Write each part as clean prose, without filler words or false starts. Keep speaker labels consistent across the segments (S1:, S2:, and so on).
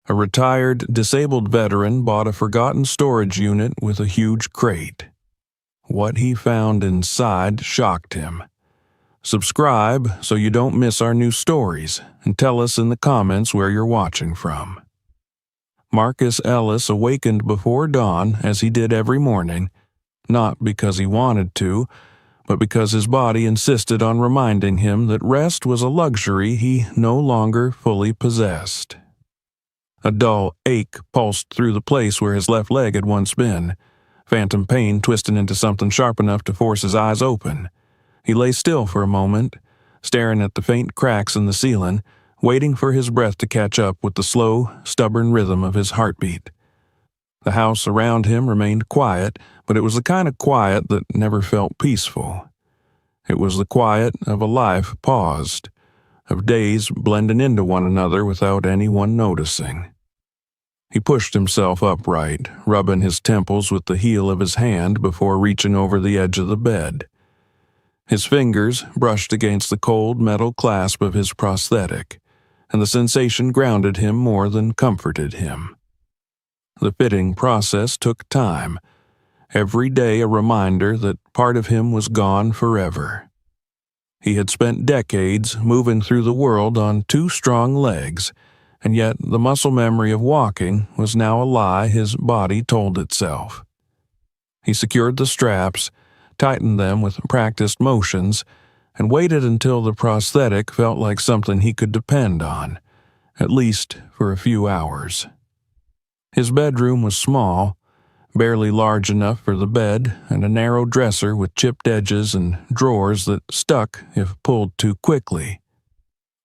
S1: A retired, disabled veteran bought a forgotten storage unit with a huge crate. What he found inside shocked him. Subscribe so you don't miss our new stories, and tell us in the comments where you're watching from. Marcus Ellis awakened before dawn, as he did every morning, not because he wanted to, but because his body insisted on reminding him that rest was a luxury he no longer fully possessed. A dull ache pulsed through the place where his left leg had once been, phantom pain twisting into something sharp enough to force his eyes open. He lay still for a moment, staring at the faint cracks in the ceiling, waiting for his breath to catch up with the slow, stubborn rhythm of his heartbeat. The house around him remained quiet, but it was the kind of quiet that never felt peaceful. It was the quiet of a life paused, of days blending into one another without anyone noticing. He pushed himself upright, rubbing his temples with the heel of his hand before reaching over the edge of the bed. His fingers brushed against the cold metal clasp of his prosthetic, and the sensation grounded him more than comforted him. The fitting process took time, every day a reminder that part of him was gone forever. He had spent decades moving through the world on two strong legs, and yet the muscle memory of walking was now a lie his body told itself. He secured the straps, tightened them with practiced motions, and waited until the prosthetic felt like something he could depend on, at least for a few hours. His bedroom was small, barely large enough for the bed, and a narrow dresser with chipped edges and drawers that stuck if pulled too quickly.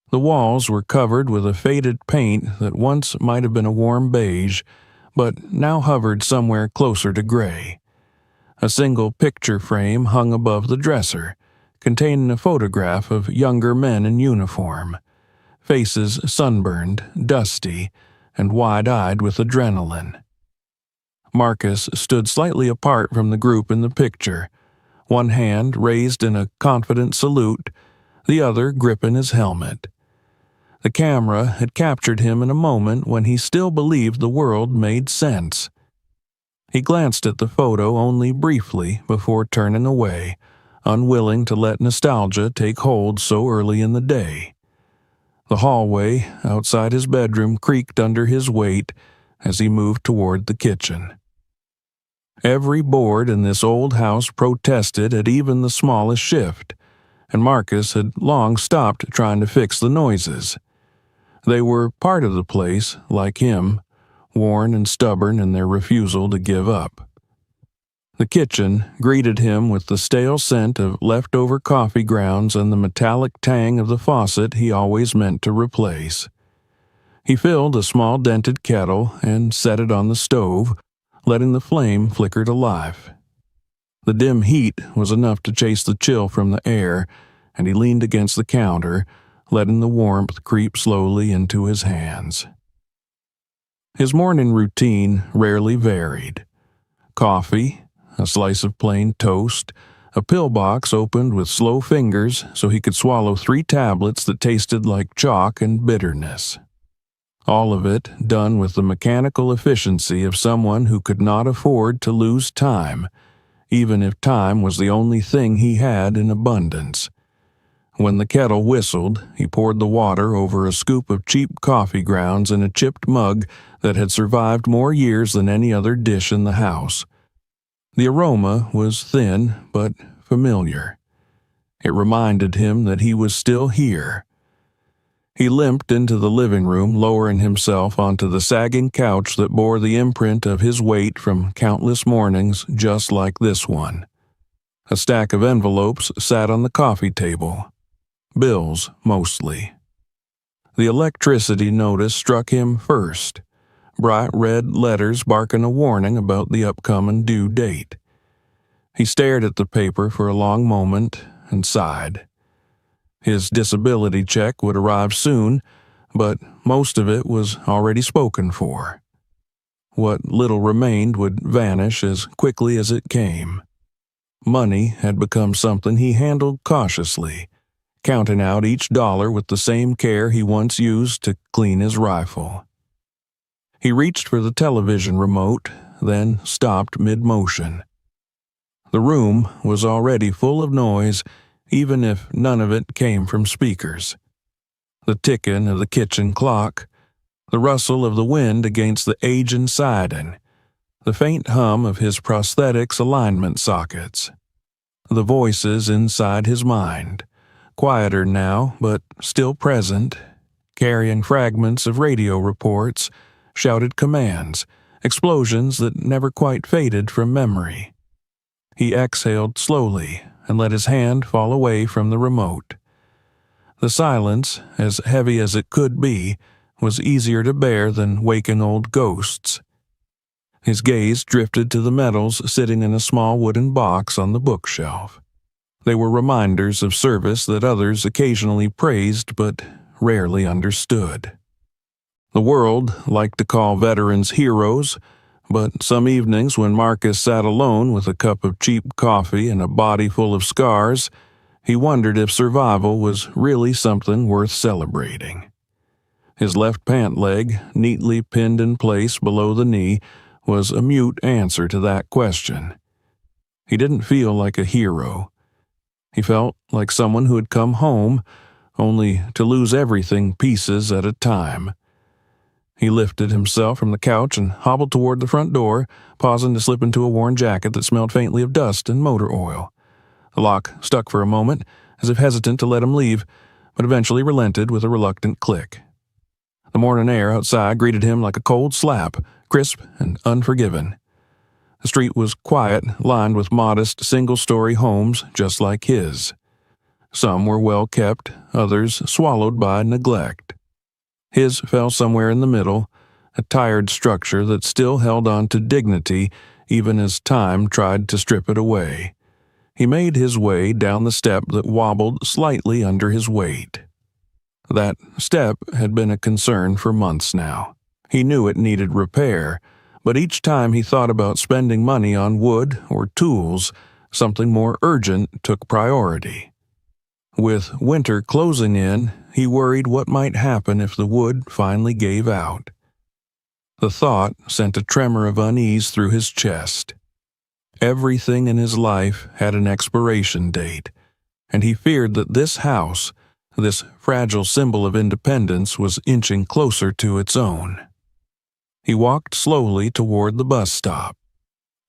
S1: The walls were covered with a faded paint that once might have been a warm beige, but now hovered somewhere closer to gray. A single picture frame hung above the dresser, containing a photograph of younger men in uniform, faces sunburned, dusty, and wide-eyed with adrenaline. Marcus stood slightly apart from the group in the picture, one hand raised in a confident salute, the other gripping his helmet. The camera had captured him in a moment when he still believed the world made sense. He glanced at the photo only briefly before turning away, unwilling to let nostalgia take hold so early in the day. The hallway outside his bedroom creaked under his weight as he moved toward the kitchen. Every board in this old house protested at even the smallest shift, and Marcus had long stopped trying to fix the noises. They were part of the place, like him, worn and stubborn in their refusal to give up. The kitchen greeted him with the stale scent of leftover coffee grounds and the metallic tang of the faucet he always meant to replace. He filled a small dented kettle and set it on the stove, letting the flame flicker to life. The dim heat was enough to chase the chill from the air, and he leaned against the counter, letting the warmth creep slowly into his hands. His morning routine rarely varied. Coffee, a slice of plain toast, a pillbox opened with slow fingers so he could swallow 3 tablets that tasted like chalk and bitterness. All of it done with the mechanical efficiency of someone who could not afford to lose time, even if time was the only thing he had in abundance. When the kettle whistled, he poured the water over a scoop of cheap coffee grounds in a chipped mug that had survived more years than any other dish in the house. The aroma was thin but familiar. It reminded him that he was still here. He limped into the living room, lowering himself onto the sagging couch that bore the imprint of his weight from countless mornings just like this one. A stack of envelopes sat on the coffee table. Bills, mostly. The electricity notice struck him first, bright red letters barking a warning about the upcoming due date. He stared at the paper for a long moment and sighed. His disability check would arrive soon, but most of it was already spoken for. What little remained would vanish as quickly as it came. Money had become something he handled cautiously, counting out each dollar with the same care he once used to clean his rifle. He reached for the television remote, then stopped mid-motion. The room was already full of noise, even if none of it came from speakers. The ticking of the kitchen clock, the rustle of the wind against the aging siding, the faint hum of his prosthetics' alignment sockets. The voices inside his mind, quieter now but still present, carrying fragments of radio reports, shouted commands, explosions that never quite faded from memory. He exhaled slowly and let his hand fall away from the remote. The silence, as heavy as it could be, was easier to bear than waking old ghosts. His gaze drifted to the medals sitting in a small wooden box on the bookshelf. They were reminders of service that others occasionally praised but rarely understood. The world liked to call veterans heroes, but some evenings when Marcus sat alone with a cup of cheap coffee and a body full of scars, he wondered if survival was really something worth celebrating. His left pant leg, neatly pinned in place below the knee, was a mute answer to that question. He didn't feel like a hero. He felt like someone who had come home, only to lose everything pieces at a time. He lifted himself from the couch and hobbled toward the front door, pausing to slip into a worn jacket that smelled faintly of dust and motor oil. The lock stuck for a moment, as if hesitant to let him leave, but eventually relented with a reluctant click. The morning air outside greeted him like a cold slap, crisp and unforgiving. The street was quiet, lined with modest single-story homes just like his. Some were well-kept, others swallowed by neglect. His fell somewhere in the middle, a tired structure that still held on to dignity even as time tried to strip it away. He made his way down the step that wobbled slightly under his weight. That step had been a concern for months now. He knew it needed repair, but each time he thought about spending money on wood or tools, something more urgent took priority. With winter closing in, he worried what might happen if the wood finally gave out. The thought sent a tremor of unease through his chest. Everything in his life had an expiration date, and he feared that this house, this fragile symbol of independence, was inching closer to its own. He walked slowly toward the bus stop.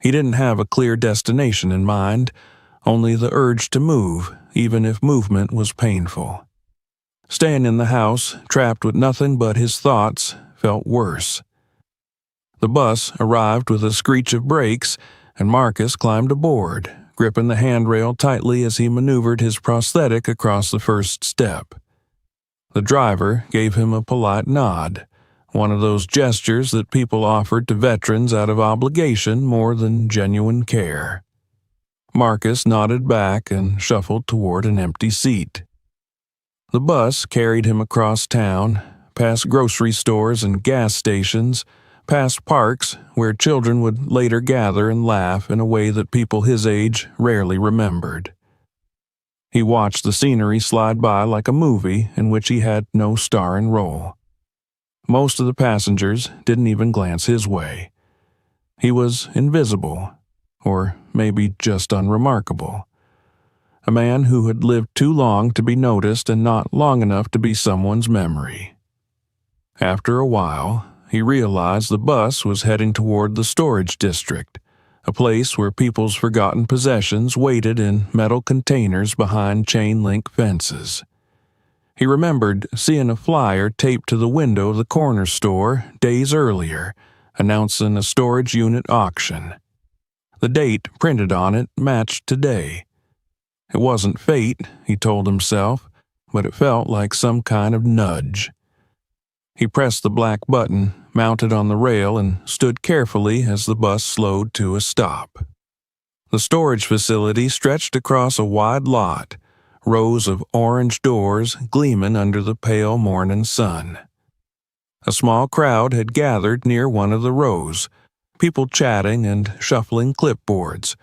S1: He didn't have a clear destination in mind, only the urge to move, even if movement was painful. Staying in the house, trapped with nothing but his thoughts, felt worse. The bus arrived with a screech of brakes, and Marcus climbed aboard, gripping the handrail tightly as he maneuvered his prosthetic across the first step. The driver gave him a polite nod, one of those gestures that people offered to veterans out of obligation more than genuine care. Marcus nodded back and shuffled toward an empty seat. The bus carried him across town, past grocery stores and gas stations, past parks where children would later gather and laugh in a way that people his age rarely remembered. He watched the scenery slide by like a movie in which he had no starring role. Most of the passengers didn't even glance his way. He was invisible, or maybe just unremarkable. A man who had lived too long to be noticed and not long enough to be someone's memory. After a while, he realized the bus was heading toward the storage district, a place where people's forgotten possessions waited in metal containers behind chain-link fences. He remembered seeing a flyer taped to the window of the corner store days earlier, announcing a storage unit auction. The date printed on it matched today. It wasn't fate, he told himself, but it felt like some kind of nudge. He pressed the black button, mounted on the rail, and stood carefully as the bus slowed to a stop. The storage facility stretched across a wide lot, rows of orange doors gleaming under the pale morning sun. A small crowd had gathered near one of the rows, people chatting and shuffling clipboards,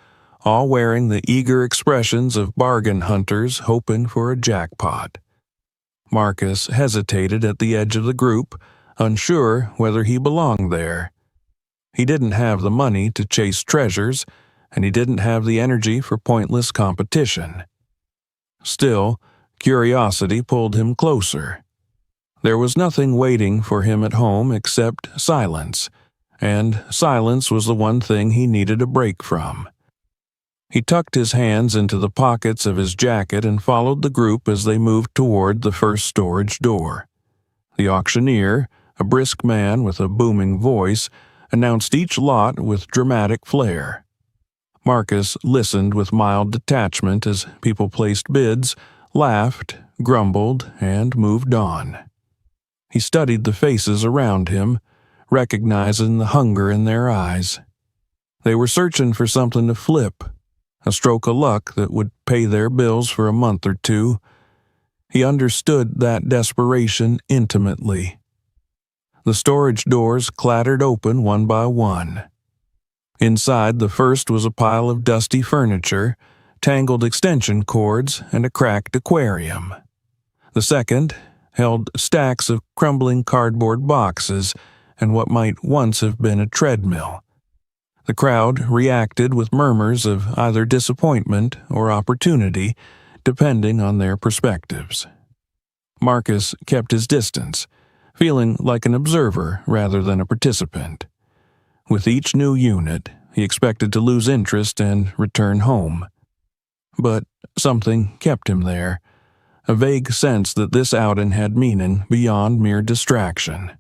S1: all wearing the eager expressions of bargain hunters hoping for a jackpot. Marcus hesitated at the edge of the group, unsure whether he belonged there. He didn't have the money to chase treasures, and he didn't have the energy for pointless competition. Still, curiosity pulled him closer. There was nothing waiting for him at home except silence, and silence was the one thing he needed a break from. He tucked his hands into the pockets of his jacket and followed the group as they moved toward the first storage door. The auctioneer, a brisk man with a booming voice, announced each lot with dramatic flair. Marcus listened with mild detachment as people placed bids, laughed, grumbled, and moved on. He studied the faces around him, recognizing the hunger in their eyes. They were searching for something to flip, a stroke of luck that would pay their bills for a month or two. He understood that desperation intimately. The storage doors clattered open one by one. Inside the first was a pile of dusty furniture, tangled extension cords, and a cracked aquarium. The second held stacks of crumbling cardboard boxes and what might once have been a treadmill. The crowd reacted with murmurs of either disappointment or opportunity, depending on their perspectives. Marcus kept his distance, feeling like an observer rather than a participant. With each new unit, he expected to lose interest and return home. But something kept him there, a vague sense that this outing had meaning beyond mere distraction.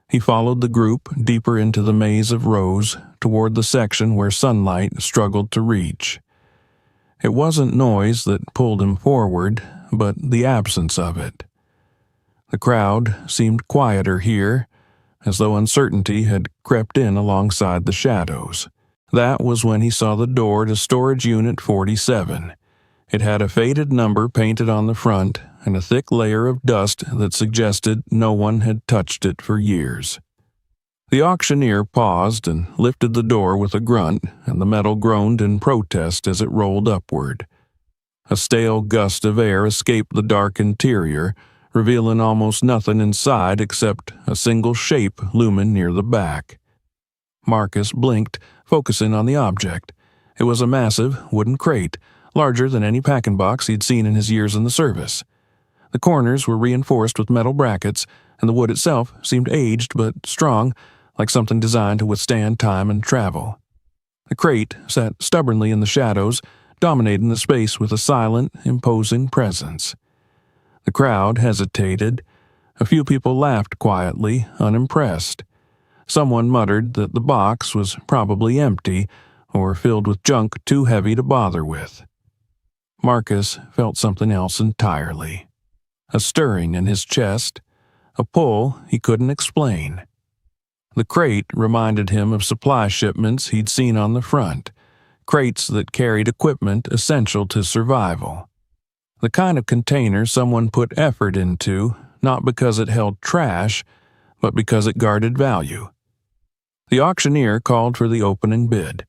S1: He followed the group deeper into the maze of rows toward the section where sunlight struggled to reach. It wasn't noise that pulled him forward, but the absence of it. The crowd seemed quieter here, as though uncertainty had crept in alongside the shadows. That was when he saw the door to Storage Unit 47. It had a faded number painted on the front and a thick layer of dust that suggested no one had touched it for years. The auctioneer paused and lifted the door with a grunt, and the metal groaned in protest as it rolled upward. A stale gust of air escaped the dark interior, revealing almost nothing inside except a single shape looming near the back. Marcus blinked, focusing on the object. It was a massive wooden crate, larger than any packing box he'd seen in his years in the service. The corners were reinforced with metal brackets, and the wood itself seemed aged but strong, like something designed to withstand time and travel. The crate sat stubbornly in the shadows, dominating the space with a silent, imposing presence. The crowd hesitated. A few people laughed quietly, unimpressed. Someone muttered that the box was probably empty or filled with junk too heavy to bother with. Marcus felt something else entirely. A stirring in his chest, a pull he couldn't explain. The crate reminded him of supply shipments he'd seen on the front, crates that carried equipment essential to survival. The kind of container someone put effort into, not because it held trash, but because it guarded value. The auctioneer called for the opening bid.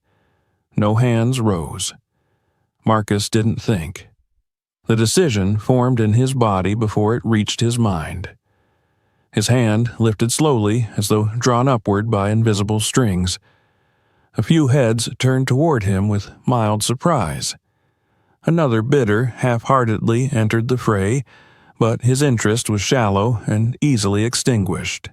S1: No hands rose. Marcus didn't think. The decision formed in his body before it reached his mind. His hand lifted slowly as though drawn upward by invisible strings. A few heads turned toward him with mild surprise. Another bidder half-heartedly entered the fray, but his interest was shallow and easily extinguished.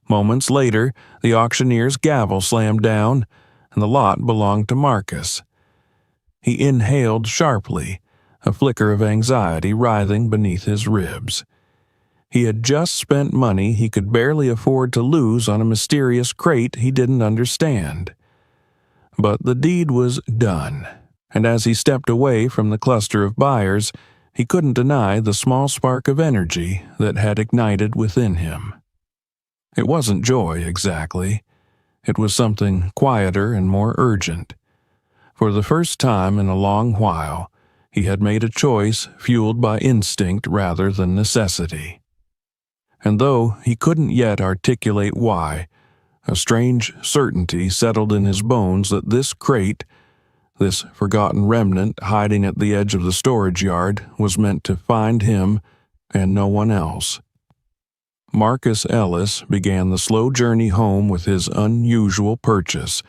S1: Moments later, the auctioneer's gavel slammed down, and the lot belonged to Marcus. He inhaled sharply, a flicker of anxiety writhing beneath his ribs. He had just spent money he could barely afford to lose on a mysterious crate he didn't understand. But the deed was done, and as he stepped away from the cluster of buyers, he couldn't deny the small spark of energy that had ignited within him. It wasn't joy, exactly. It was something quieter and more urgent. For the first time in a long while, he had made a choice fueled by instinct rather than necessity. And though he couldn't yet articulate why, a strange certainty settled in his bones that this crate, this forgotten remnant hiding at the edge of the storage yard, was meant to find him and no one else. Marcus Ellis began the slow journey home with his unusual purchase,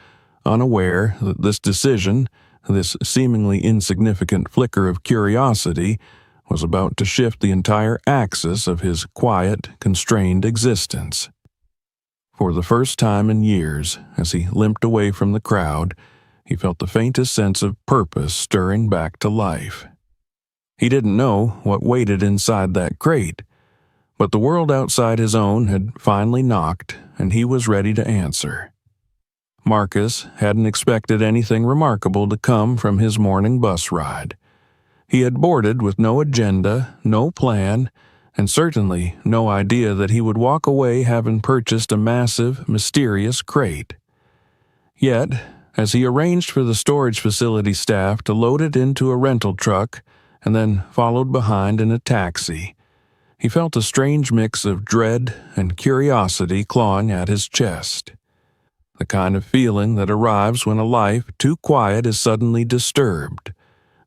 S1: unaware that this decision, this seemingly insignificant flicker of curiosity, was about to shift the entire axis of his quiet, constrained existence. For the first time in years, as he limped away from the crowd, he felt the faintest sense of purpose stirring back to life. He didn't know what waited inside that crate, but the world outside his own had finally knocked, and he was ready to answer. Marcus hadn't expected anything remarkable to come from his morning bus ride. He had boarded with no agenda, no plan, and certainly no idea that he would walk away having purchased a massive, mysterious crate. Yet, as he arranged for the storage facility staff to load it into a rental truck and then followed behind in a taxi, he felt a strange mix of dread and curiosity clawing at his chest. The kind of feeling that arrives when a life too quiet is suddenly disturbed,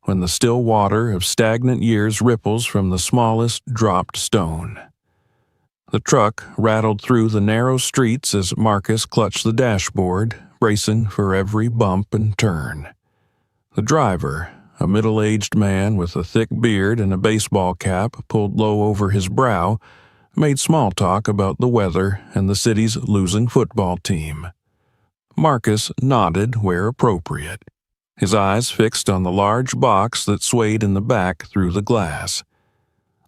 S1: when the still water of stagnant years ripples from the smallest dropped stone. The truck rattled through the narrow streets as Marcus clutched the dashboard, bracing for every bump and turn. The driver, a middle-aged man with a thick beard and a baseball cap pulled low over his brow, made small talk about the weather and the city's losing football team. Marcus nodded where appropriate, his eyes fixed on the large box that swayed in the back through the glass.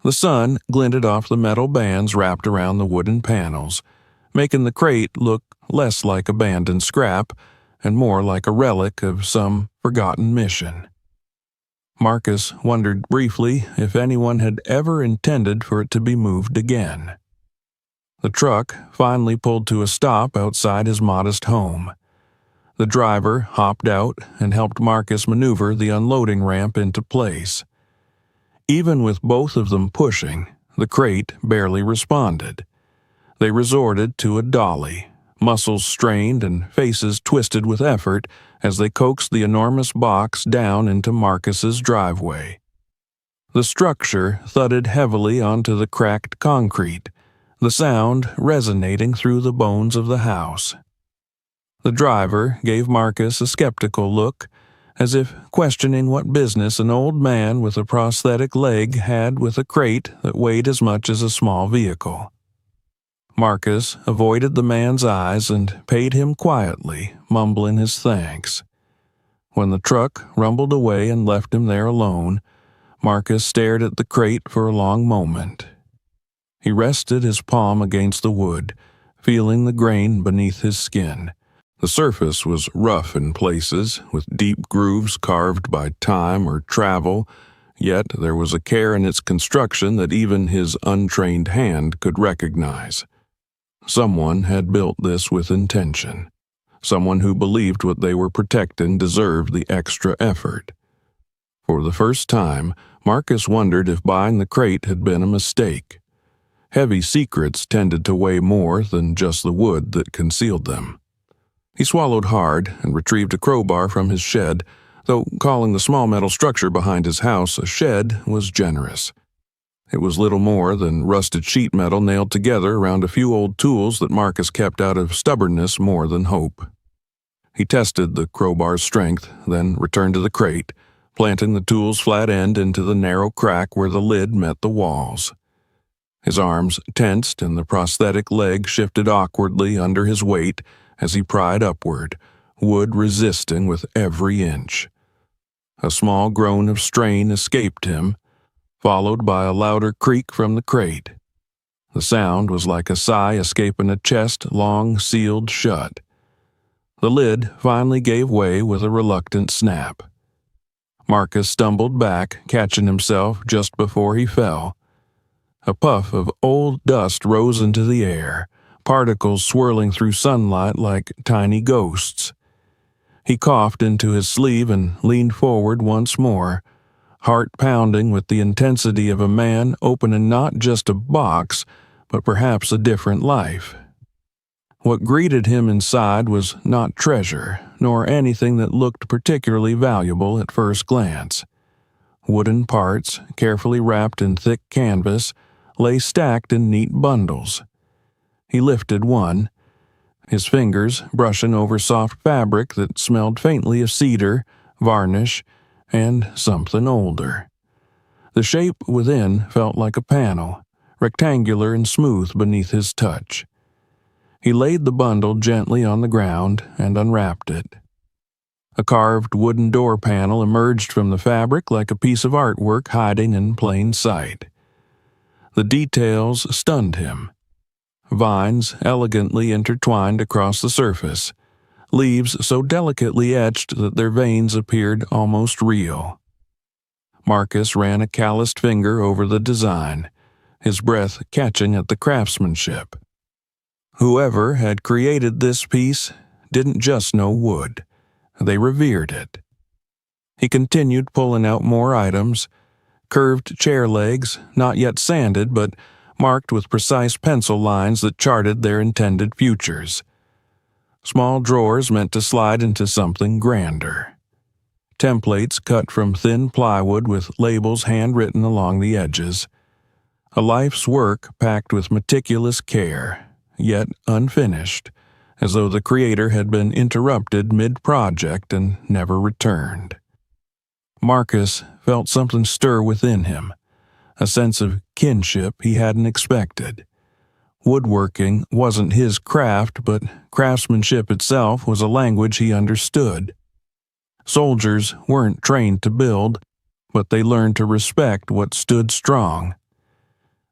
S1: The sun glinted off the metal bands wrapped around the wooden panels, making the crate look less like abandoned scrap and more like a relic of some forgotten mission. Marcus wondered briefly if anyone had ever intended for it to be moved again. The truck finally pulled to a stop outside his modest home. The driver hopped out and helped Marcus maneuver the unloading ramp into place. Even with both of them pushing, the crate barely responded. They resorted to a dolly, muscles strained and faces twisted with effort as they coaxed the enormous box down into Marcus's driveway. The structure thudded heavily onto the cracked concrete, the sound resonating through the bones of the house. The driver gave Marcus a skeptical look, as if questioning what business an old man with a prosthetic leg had with a crate that weighed as much as a small vehicle. Marcus avoided the man's eyes and paid him quietly, mumbling his thanks. When the truck rumbled away and left him there alone, Marcus stared at the crate for a long moment. He rested his palm against the wood, feeling the grain beneath his skin. The surface was rough in places, with deep grooves carved by time or travel, yet there was a care in its construction that even his untrained hand could recognize. Someone had built this with intention. Someone who believed what they were protecting deserved the extra effort. For the first time, Marcus wondered if buying the crate had been a mistake. Heavy secrets tended to weigh more than just the wood that concealed them. He swallowed hard and retrieved a crowbar from his shed, though calling the small metal structure behind his house a shed was generous. It was little more than rusted sheet metal nailed together around a few old tools that Marcus kept out of stubbornness more than hope. He tested the crowbar's strength, then returned to the crate, planting the tool's flat end into the narrow crack where the lid met the walls. His arms tensed and the prosthetic leg shifted awkwardly under his weight as he pried upward, wood resisting with every inch. A small groan of strain escaped him, followed by a louder creak from the crate. The sound was like a sigh escaping a chest long sealed shut. The lid finally gave way with a reluctant snap. Marcus stumbled back, catching himself just before he fell. A puff of old dust rose into the air, particles swirling through sunlight like tiny ghosts. He coughed into his sleeve and leaned forward once more, heart pounding with the intensity of a man opening not just a box, but perhaps a different life. What greeted him inside was not treasure, nor anything that looked particularly valuable at first glance. Wooden parts, carefully wrapped in thick canvas, lay stacked in neat bundles. He lifted one, his fingers brushing over soft fabric that smelled faintly of cedar, varnish, and something older. The shape within felt like a panel, rectangular and smooth beneath his touch. He laid the bundle gently on the ground and unwrapped it. A carved wooden door panel emerged from the fabric like a piece of artwork hiding in plain sight. The details stunned him. Vines elegantly intertwined across the surface, leaves so delicately etched that their veins appeared almost real. Marcus ran a calloused finger over the design, his breath catching at the craftsmanship. Whoever had created this piece didn't just know wood. They revered it. He continued pulling out more items, curved chair legs, not yet sanded but marked with precise pencil lines that charted their intended futures. Small drawers meant to slide into something grander. Templates cut from thin plywood with labels handwritten along the edges. A life's work packed with meticulous care, yet unfinished, as though the creator had been interrupted mid-project and never returned. Marcus felt something stir within him, a sense of kinship he hadn't expected. Woodworking wasn't his craft, but craftsmanship itself was a language he understood. Soldiers weren't trained to build, but they learned to respect what stood strong.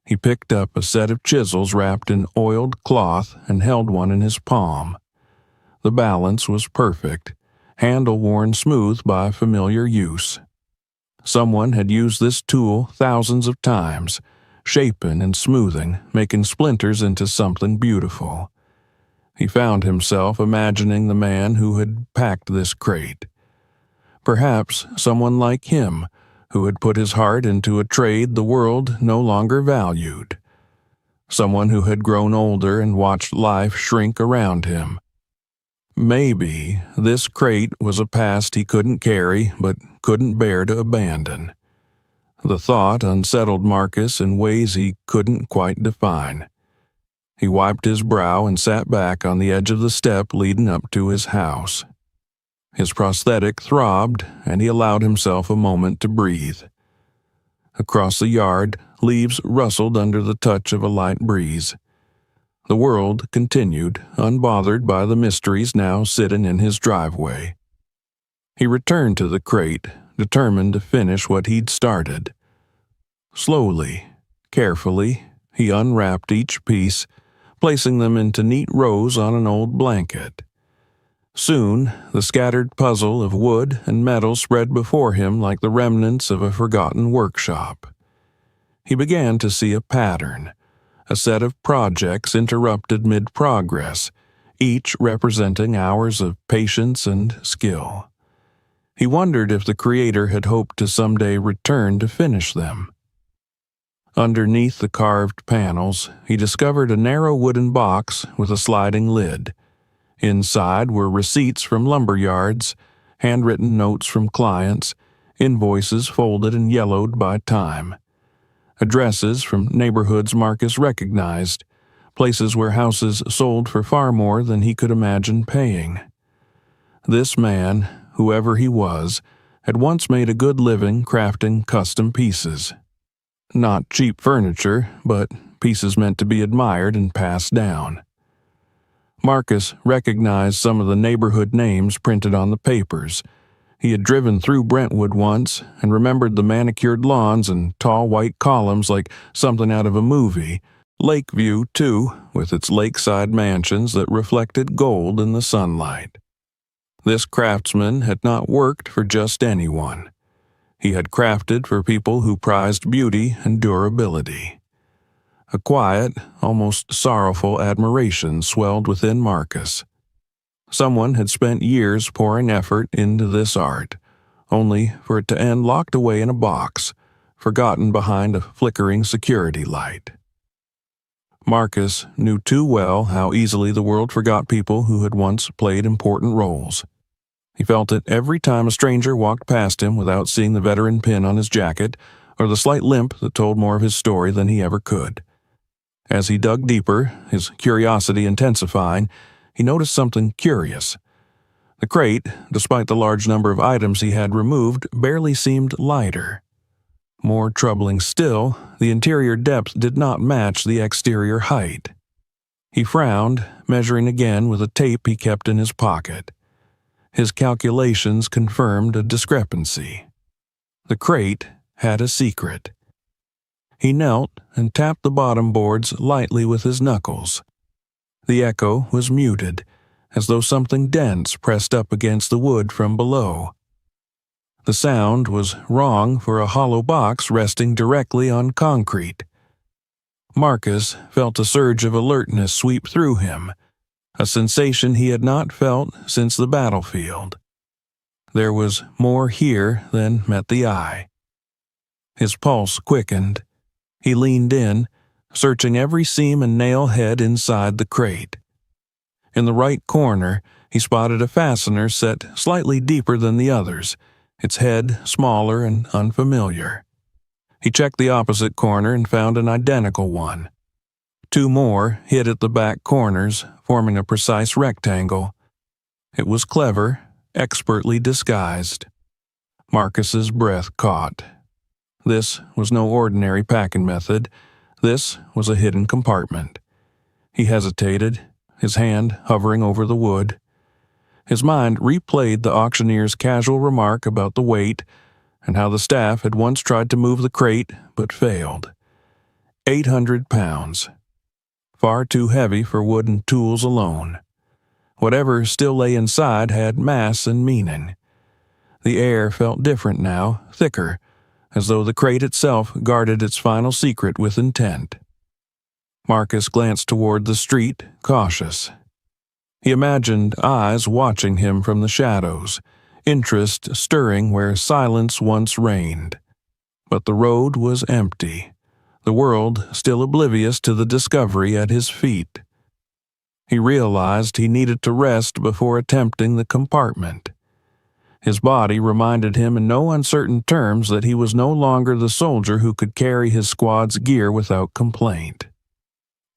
S1: He picked up a set of chisels wrapped in oiled cloth and held one in his palm. The balance was perfect, handle worn smooth by familiar use. Someone had used this tool thousands of times, shaping and smoothing, making splinters into something beautiful. He found himself imagining the man who had packed this crate. Perhaps someone like him, who had put his heart into a trade the world no longer valued. Someone who had grown older and watched life shrink around him. Maybe this crate was a past he couldn't carry but couldn't bear to abandon. The thought unsettled Marcus in ways he couldn't quite define. He wiped his brow and sat back on the edge of the step leading up to his house. His prosthetic throbbed, and he allowed himself a moment to breathe. Across the yard, leaves rustled under the touch of a light breeze. The world continued, unbothered by the mysteries now sitting in his driveway. He returned to the crate, determined to finish what he'd started. Slowly, carefully, he unwrapped each piece, placing them into neat rows on an old blanket. Soon, the scattered puzzle of wood and metal spread before him like the remnants of a forgotten workshop. He began to see a pattern, a set of projects interrupted mid-progress, each representing hours of patience and skill. He wondered if the creator had hoped to someday return to finish them. Underneath the carved panels, he discovered a narrow wooden box with a sliding lid. Inside were receipts from lumber yards, handwritten notes from clients, invoices folded and yellowed by time. Addresses from neighborhoods Marcus recognized, places where houses sold for far more than he could imagine paying. This man, whoever he was, had once made a good living crafting custom pieces. Not cheap furniture, but pieces meant to be admired and passed down. Marcus recognized some of the neighborhood names printed on the papers. He had driven through Brentwood once and remembered the manicured lawns and tall white columns like something out of a movie. Lakeview, too, with its lakeside mansions that reflected gold in the sunlight. This craftsman had not worked for just anyone. He had crafted for people who prized beauty and durability. A quiet, almost sorrowful admiration swelled within Marcus. Someone had spent years pouring effort into this art, only for it to end locked away in a box, forgotten behind a flickering security light. Marcus knew too well how easily the world forgot people who had once played important roles. He felt it every time a stranger walked past him without seeing the veteran pin on his jacket or the slight limp that told more of his story than he ever could. As he dug deeper, his curiosity intensifying, he noticed something curious. The crate, despite the large number of items he had removed, barely seemed lighter. More troubling still, the interior depth did not match the exterior height. He frowned, measuring again with a tape he kept in his pocket. His calculations confirmed a discrepancy. The crate had a secret. He knelt and tapped the bottom boards lightly with his knuckles. The echo was muted, as though something dense pressed up against the wood from below. The sound was wrong for a hollow box resting directly on concrete. Marcus felt a surge of alertness sweep through him, a sensation he had not felt since the battlefield. There was more here than met the eye. His pulse quickened. He leaned in, searching every seam and nail head inside the crate. In the right corner, he spotted a fastener set slightly deeper than the others, its head smaller and unfamiliar. He checked the opposite corner and found an identical one. Two more hid at the back corners, forming a precise rectangle. It was clever, expertly disguised. Marcus's breath caught. This was no ordinary packing method. This was a hidden compartment. He hesitated, his hand hovering over the wood. His mind replayed the auctioneer's casual remark about the weight and how the staff had once tried to move the crate but failed. 800 pounds. Far too heavy for wooden tools alone. Whatever still lay inside had mass and meaning. The air felt different now, thicker, as though the crate itself guarded its final secret with intent. Marcus glanced toward the street, cautious. He imagined eyes watching him from the shadows, interest stirring where silence once reigned. But the road was empty, the world still oblivious to the discovery at his feet. He realized he needed to rest before attempting the compartment. His body reminded him in no uncertain terms that he was no longer the soldier who could carry his squad's gear without complaint.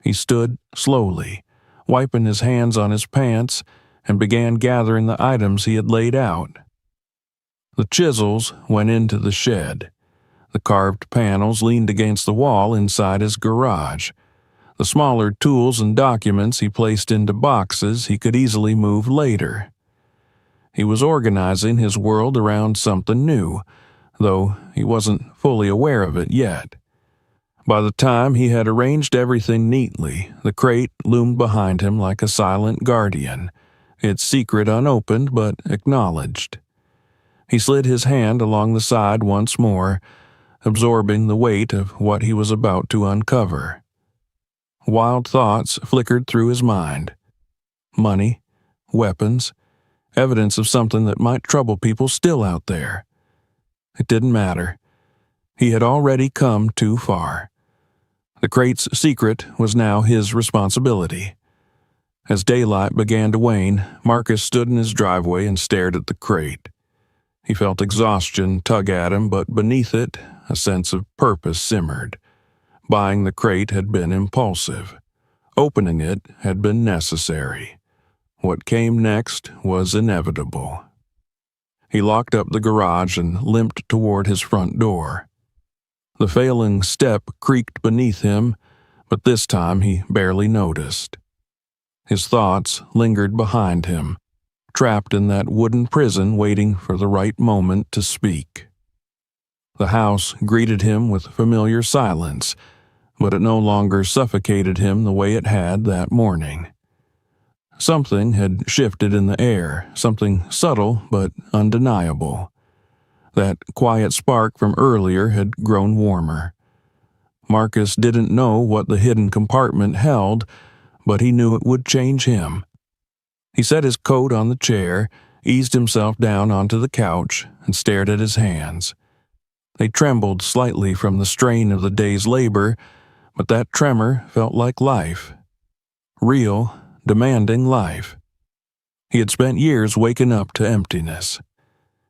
S1: He stood slowly, wiping his hands on his pants, and began gathering the items he had laid out. The chisels went into the shed. The carved panels leaned against the wall inside his garage. The smaller tools and documents he placed into boxes he could easily move later. He was organizing his world around something new, though he wasn't fully aware of it yet. By the time he had arranged everything neatly, the crate loomed behind him like a silent guardian, its secret unopened but acknowledged. He slid his hand along the side once more, absorbing the weight of what he was about to uncover. Wild thoughts flickered through his mind. Money, weapons, evidence of something that might trouble people still out there. It didn't matter. He had already come too far. The crate's secret was now his responsibility. As daylight began to wane, Marcus stood in his driveway and stared at the crate. He felt exhaustion tug at him, but beneath it, a sense of purpose simmered. Buying the crate had been impulsive. Opening it had been necessary. What came next was inevitable. He locked up the garage and limped toward his front door. The failing step creaked beneath him, but this time he barely noticed. His thoughts lingered behind him, trapped in that wooden prison waiting for the right moment to speak. The house greeted him with familiar silence, but it no longer suffocated him the way it had that morning. Something had shifted in the air, something subtle but undeniable. That quiet spark from earlier had grown warmer. Marcus didn't know what the hidden compartment held, but he knew it would change him. He set his coat on the chair, eased himself down onto the couch, and stared at his hands. They trembled slightly from the strain of the day's labor, but that tremor felt like life. Real, demanding life. He had spent years waking up to emptiness.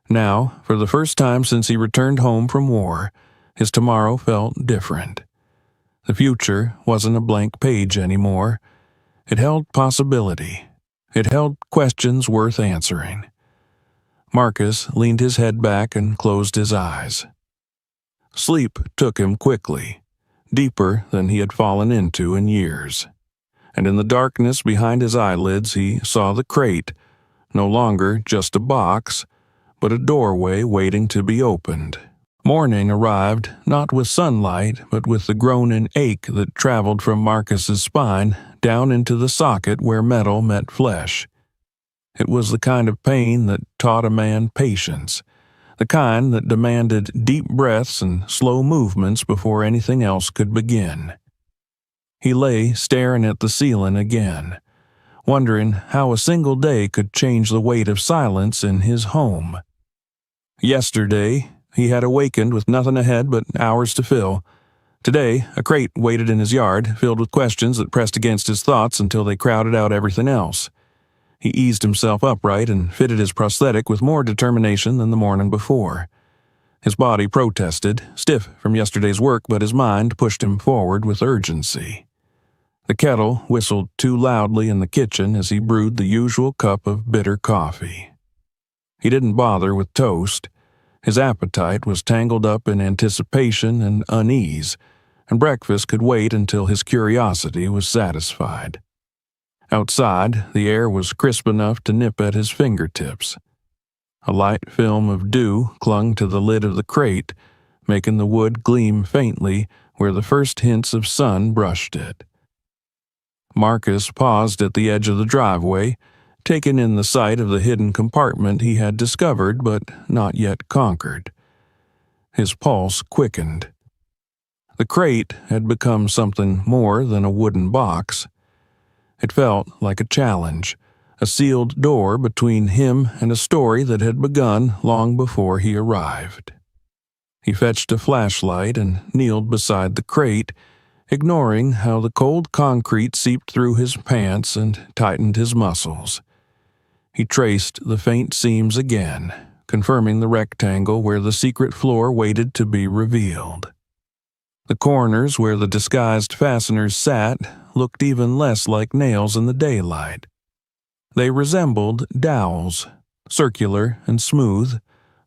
S1: Now, for the first time since he returned home from war, his tomorrow felt different. The future wasn't a blank page anymore. It held possibility. It held questions worth answering. Marcus leaned his head back and closed his eyes. Sleep took him quickly, deeper than he had fallen into in years. And in the darkness behind his eyelids he saw the crate, no longer just a box, but a doorway waiting to be opened. Morning arrived not with sunlight, but with the groaning ache that traveled from Marcus's spine down into the socket where metal met flesh. It was the kind of pain that taught a man patience, the kind that demanded deep breaths and slow movements before anything else could begin. He lay staring at the ceiling again, wondering how a single day could change the weight of silence in his home. Yesterday, he had awakened with nothing ahead but hours to fill. Today, a crate waited in his yard, filled with questions that pressed against his thoughts until they crowded out everything else. He eased himself upright and fitted his prosthetic with more determination than the morning before. His body protested, stiff from yesterday's work, but his mind pushed him forward with urgency. The kettle whistled too loudly in the kitchen as he brewed the usual cup of bitter coffee. He didn't bother with toast. His appetite was tangled up in anticipation and unease, and breakfast could wait until his curiosity was satisfied. Outside, the air was crisp enough to nip at his fingertips. A light film of dew clung to the lid of the crate, making the wood gleam faintly where the first hints of sun brushed it. Marcus paused at the edge of the driveway, taking in the sight of the hidden compartment he had discovered but not yet conquered. His pulse quickened. The crate had become something more than a wooden box. It felt like a challenge, a sealed door between him and a story that had begun long before he arrived. He fetched a flashlight and kneeled beside the crate, ignoring how the cold concrete seeped through his pants and tightened his muscles. He traced the faint seams again, confirming the rectangle where the secret floor waited to be revealed. The corners where the disguised fasteners sat looked even less like nails in the daylight. They resembled dowels, circular and smooth,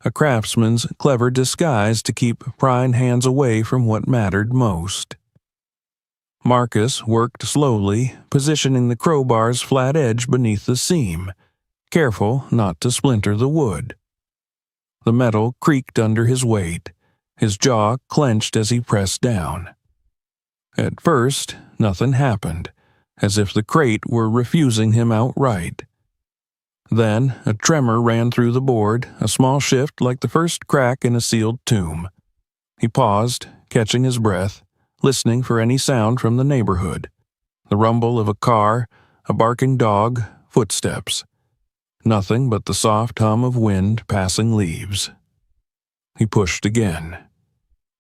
S1: a craftsman's clever disguise to keep prying hands away from what mattered most. Marcus worked slowly, positioning the crowbar's flat edge beneath the seam, careful not to splinter the wood. The metal creaked under his weight, his jaw clenched as he pressed down. At first, nothing happened, as if the crate were refusing him outright. Then, a tremor ran through the board, a small shift like the first crack in a sealed tomb. He paused, catching his breath, listening for any sound from the neighborhood. The rumble of a car, a barking dog, footsteps. Nothing but the soft hum of wind passing leaves. He pushed again.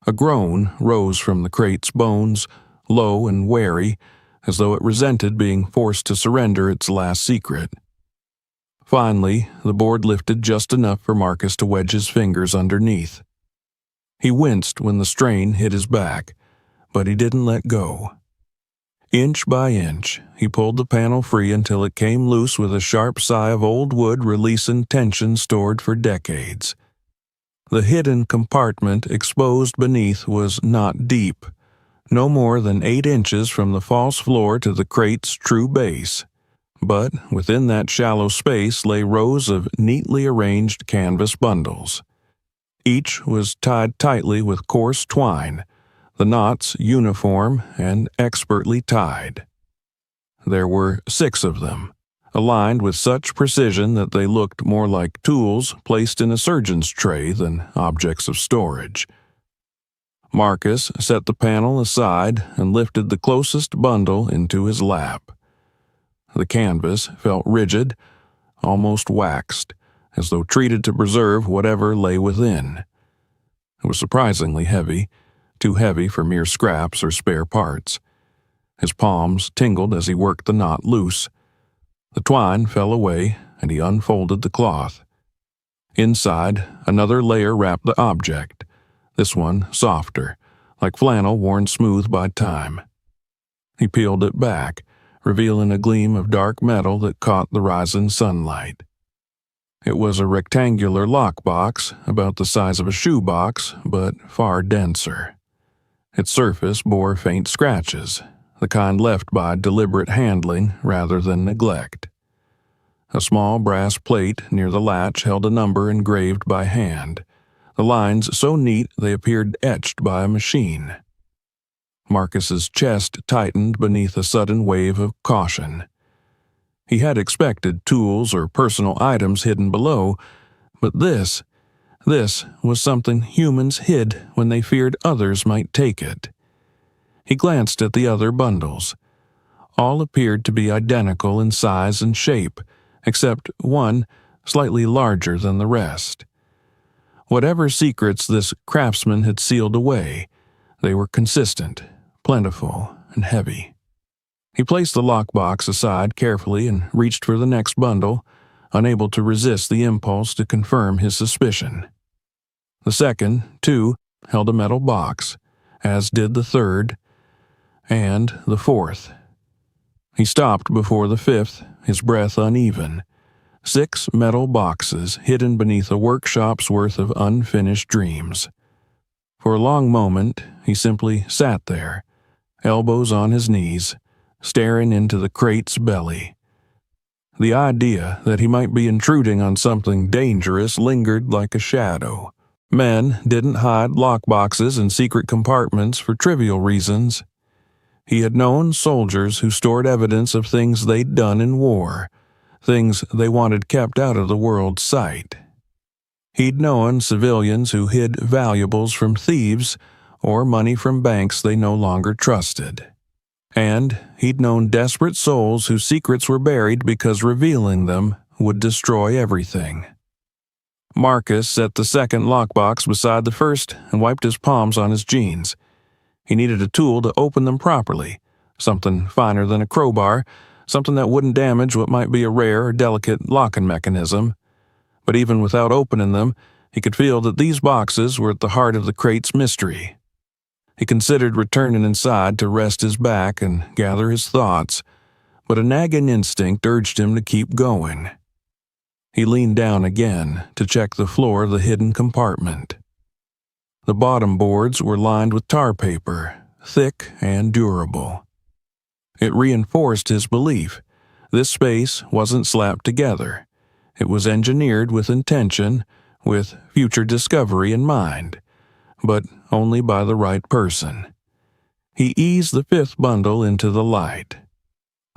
S1: A groan rose from the crate's bones, low and wary, as though it resented being forced to surrender its last secret. Finally, the board lifted just enough for Marcus to wedge his fingers underneath. He winced when the strain hit his back, but he didn't let go. Inch by inch, he pulled the panel free until it came loose with a sharp sigh of old wood releasing tension stored for decades. The hidden compartment exposed beneath was not deep, no more than 8 inches from the false floor to the crate's true base. But within that shallow space lay rows of neatly arranged canvas bundles. Each was tied tightly with coarse twine, the knots uniform and expertly tied. There were 6 of them, aligned with such precision that they looked more like tools placed in a surgeon's tray than objects of storage. Marcus set the panel aside and lifted the closest bundle into his lap. The canvas felt rigid, almost waxed, as though treated to preserve whatever lay within. It was surprisingly heavy, too heavy for mere scraps or spare parts. His palms tingled as he worked the knot loose. The twine fell away, and he unfolded the cloth. Inside, another layer wrapped the object, this one softer, like flannel worn smooth by time. He peeled it back, revealing a gleam of dark metal that caught the rising sunlight. It was a rectangular lockbox, about the size of a shoebox, but far denser. Its surface bore faint scratches, the kind left by deliberate handling rather than neglect. A small brass plate near the latch held a number engraved by hand, the lines so neat they appeared etched by a machine. Marcus's chest tightened beneath a sudden wave of caution. He had expected tools or personal items hidden below, but this was something humans hid when they feared others might take it. He glanced at the other bundles. All appeared to be identical in size and shape, except one slightly larger than the rest. Whatever secrets this craftsman had sealed away, they were consistent, plentiful, and heavy. He placed the lockbox aside carefully and reached for the next bundle, unable to resist the impulse to confirm his suspicion. The second, too, held a metal box, as did the third, and the fourth. He stopped before the fifth, his breath uneven. 6 metal boxes hidden beneath a workshop's worth of unfinished dreams. For a long moment, he simply sat there, elbows on his knees, staring into the crate's belly. The idea that he might be intruding on something dangerous lingered like a shadow. Men didn't hide lockboxes in secret compartments for trivial reasons. He had known soldiers who stored evidence of things they'd done in war, things they wanted kept out of the world's sight. He'd known civilians who hid valuables from thieves or money from banks they no longer trusted. And he'd known desperate souls whose secrets were buried because revealing them would destroy everything. Marcus set the second lockbox beside the first and wiped his palms on his jeans. He needed a tool to open them properly, something finer than a crowbar, something that wouldn't damage what might be a rare or delicate locking mechanism. But even without opening them, he could feel that these boxes were at the heart of the crate's mystery. He considered returning inside to rest his back and gather his thoughts, but a nagging instinct urged him to keep going. He leaned down again to check the floor of the hidden compartment. The bottom boards were lined with tar paper, thick and durable. It reinforced his belief. This space wasn't slapped together. It was engineered with intention, with future discovery in mind, but only by the right person. He eased the fifth bundle into the light.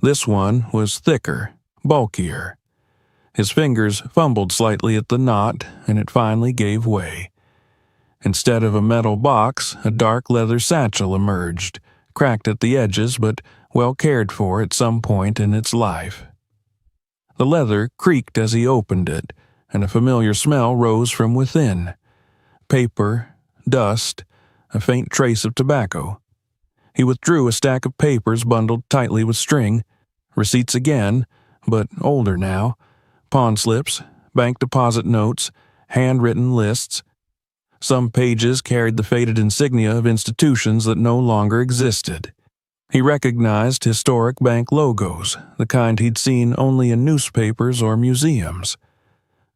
S1: This one was thicker, bulkier. His fingers fumbled slightly at the knot, and it finally gave way. Instead of a metal box, a dark leather satchel emerged, cracked at the edges but well cared for at some point in its life. The leather creaked as he opened it, and a familiar smell rose from within. Paper, dust, a faint trace of tobacco. He withdrew a stack of papers bundled tightly with string, receipts again, but older now, pawn slips, bank deposit notes, handwritten lists. Some pages carried the faded insignia of institutions that no longer existed. He recognized historic bank logos, the kind he'd seen only in newspapers or museums.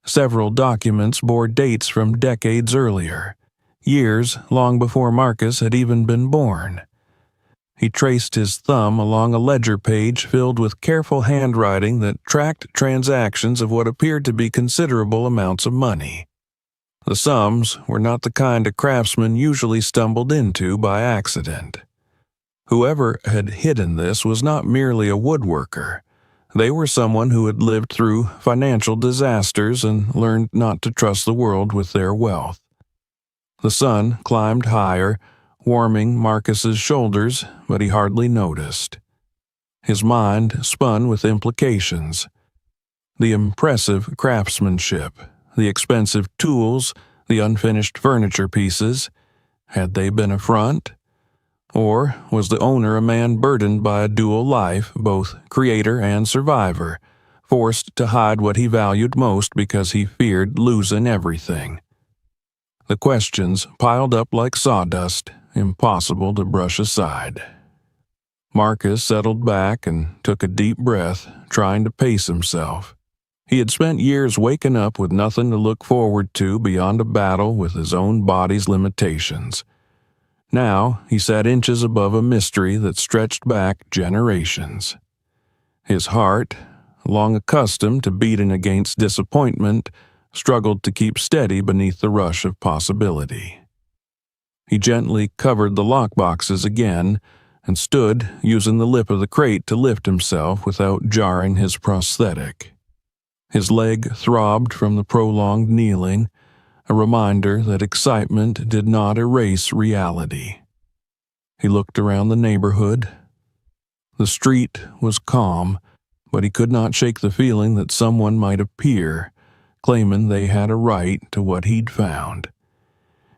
S1: Several documents bore dates from decades earlier, years long before Marcus had even been born. He traced his thumb along a ledger page filled with careful handwriting that tracked transactions of what appeared to be considerable amounts of money. The sums were not the kind a craftsman usually stumbled into by accident. Whoever had hidden this was not merely a woodworker. They were someone who had lived through financial disasters and learned not to trust the world with their wealth. The sun climbed higher, warming Marcus's shoulders, but he hardly noticed. His mind spun with implications. The impressive craftsmanship, the expensive tools, the unfinished furniture pieces, had they been a front? Or was the owner a man burdened by a dual life, both creator and survivor, forced to hide what he valued most because he feared losing everything? The questions piled up like sawdust, impossible to brush aside. Marcus settled back and took a deep breath, trying to pace himself. He had spent years waking up with nothing to look forward to beyond a battle with his own body's limitations. Now he sat inches above a mystery that stretched back generations. His heart, long accustomed to beating against disappointment, struggled to keep steady beneath the rush of possibility. He gently covered the lockboxes again and stood using the lip of the crate to lift himself without jarring his prosthetic. His leg throbbed from the prolonged kneeling, a reminder that excitement did not erase reality. He looked around the neighborhood. The street was calm, but he could not shake the feeling that someone might appear, claiming they had a right to what he'd found.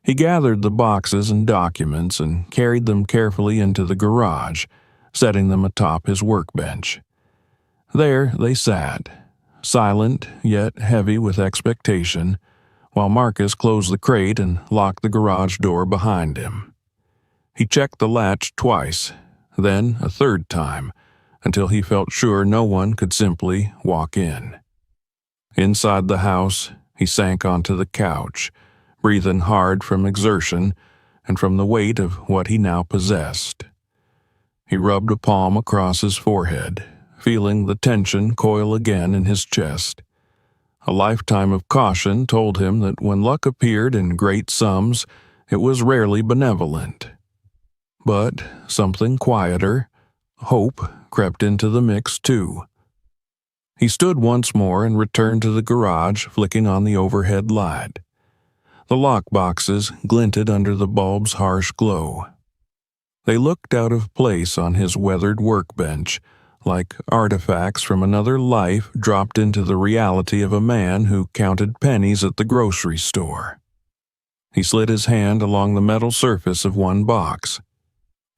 S1: He gathered the boxes and documents and carried them carefully into the garage, setting them atop his workbench. There they sat, silent yet heavy with expectation, while Marcus closed the crate and locked the garage door behind him. He checked the latch twice, then a third time, until he felt sure no one could simply walk in. Inside the house, he sank onto the couch, breathing hard from exertion and from the weight of what he now possessed. He rubbed a palm across his forehead, feeling the tension coil again in his chest. A lifetime of caution told him that when luck appeared in great sums, it was rarely benevolent. But something quieter, hope, crept into the mix too. He stood once more and returned to the garage, flicking on the overhead light. The lockboxes glinted under the bulb's harsh glow. They looked out of place on his weathered workbench, like artifacts from another life dropped into the reality of a man who counted pennies at the grocery store. He slid his hand along the metal surface of one box.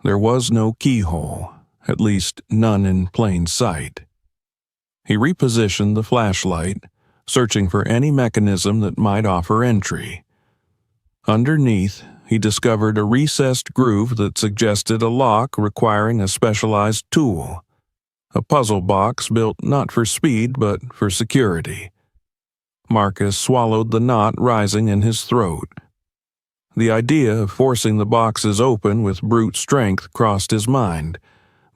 S1: There was no keyhole, at least none in plain sight. He repositioned the flashlight, searching for any mechanism that might offer entry. Underneath, he discovered a recessed groove that suggested a lock requiring a specialized tool. A puzzle box built not for speed but for security. Marcus swallowed the knot rising in his throat. The idea of forcing the boxes open with brute strength crossed his mind,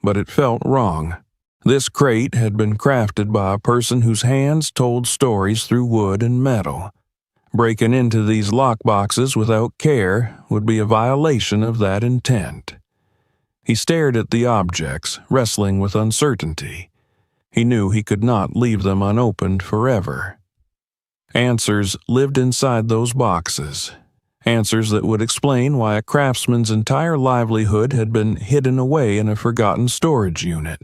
S1: but it felt wrong. This crate had been crafted by a person whose hands told stories through wood and metal. Breaking into these lockboxes without care would be a violation of that intent. He stared at the objects, wrestling with uncertainty. He knew he could not leave them unopened forever. Answers lived inside those boxes. Answers that would explain why a craftsman's entire livelihood had been hidden away in a forgotten storage unit.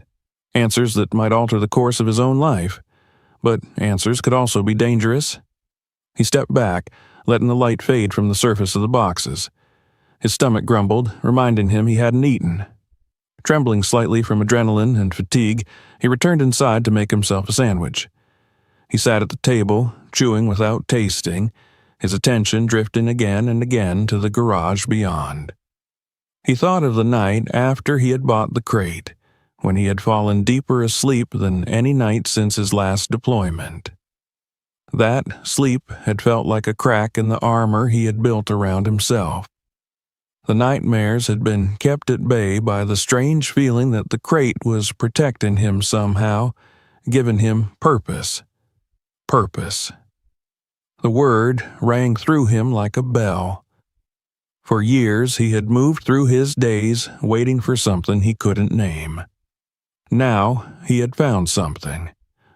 S1: Answers that might alter the course of his own life. But answers could also be dangerous. He stepped back, letting the light fade from the surface of the boxes. His stomach grumbled, reminding him he hadn't eaten. Trembling slightly from adrenaline and fatigue, he returned inside to make himself a sandwich. He sat at the table, chewing without tasting, his attention drifting again and again to the garage beyond. He thought of the night after he had bought the crate, when he had fallen deeper asleep than any night since his last deployment. That sleep had felt like a crack in the armor he had built around himself. The nightmares had been kept at bay by the strange feeling that the crate was protecting him somehow, giving him purpose. Purpose. The word rang through him like a bell. For years he had moved through his days waiting for something he couldn't name. Now he had found something.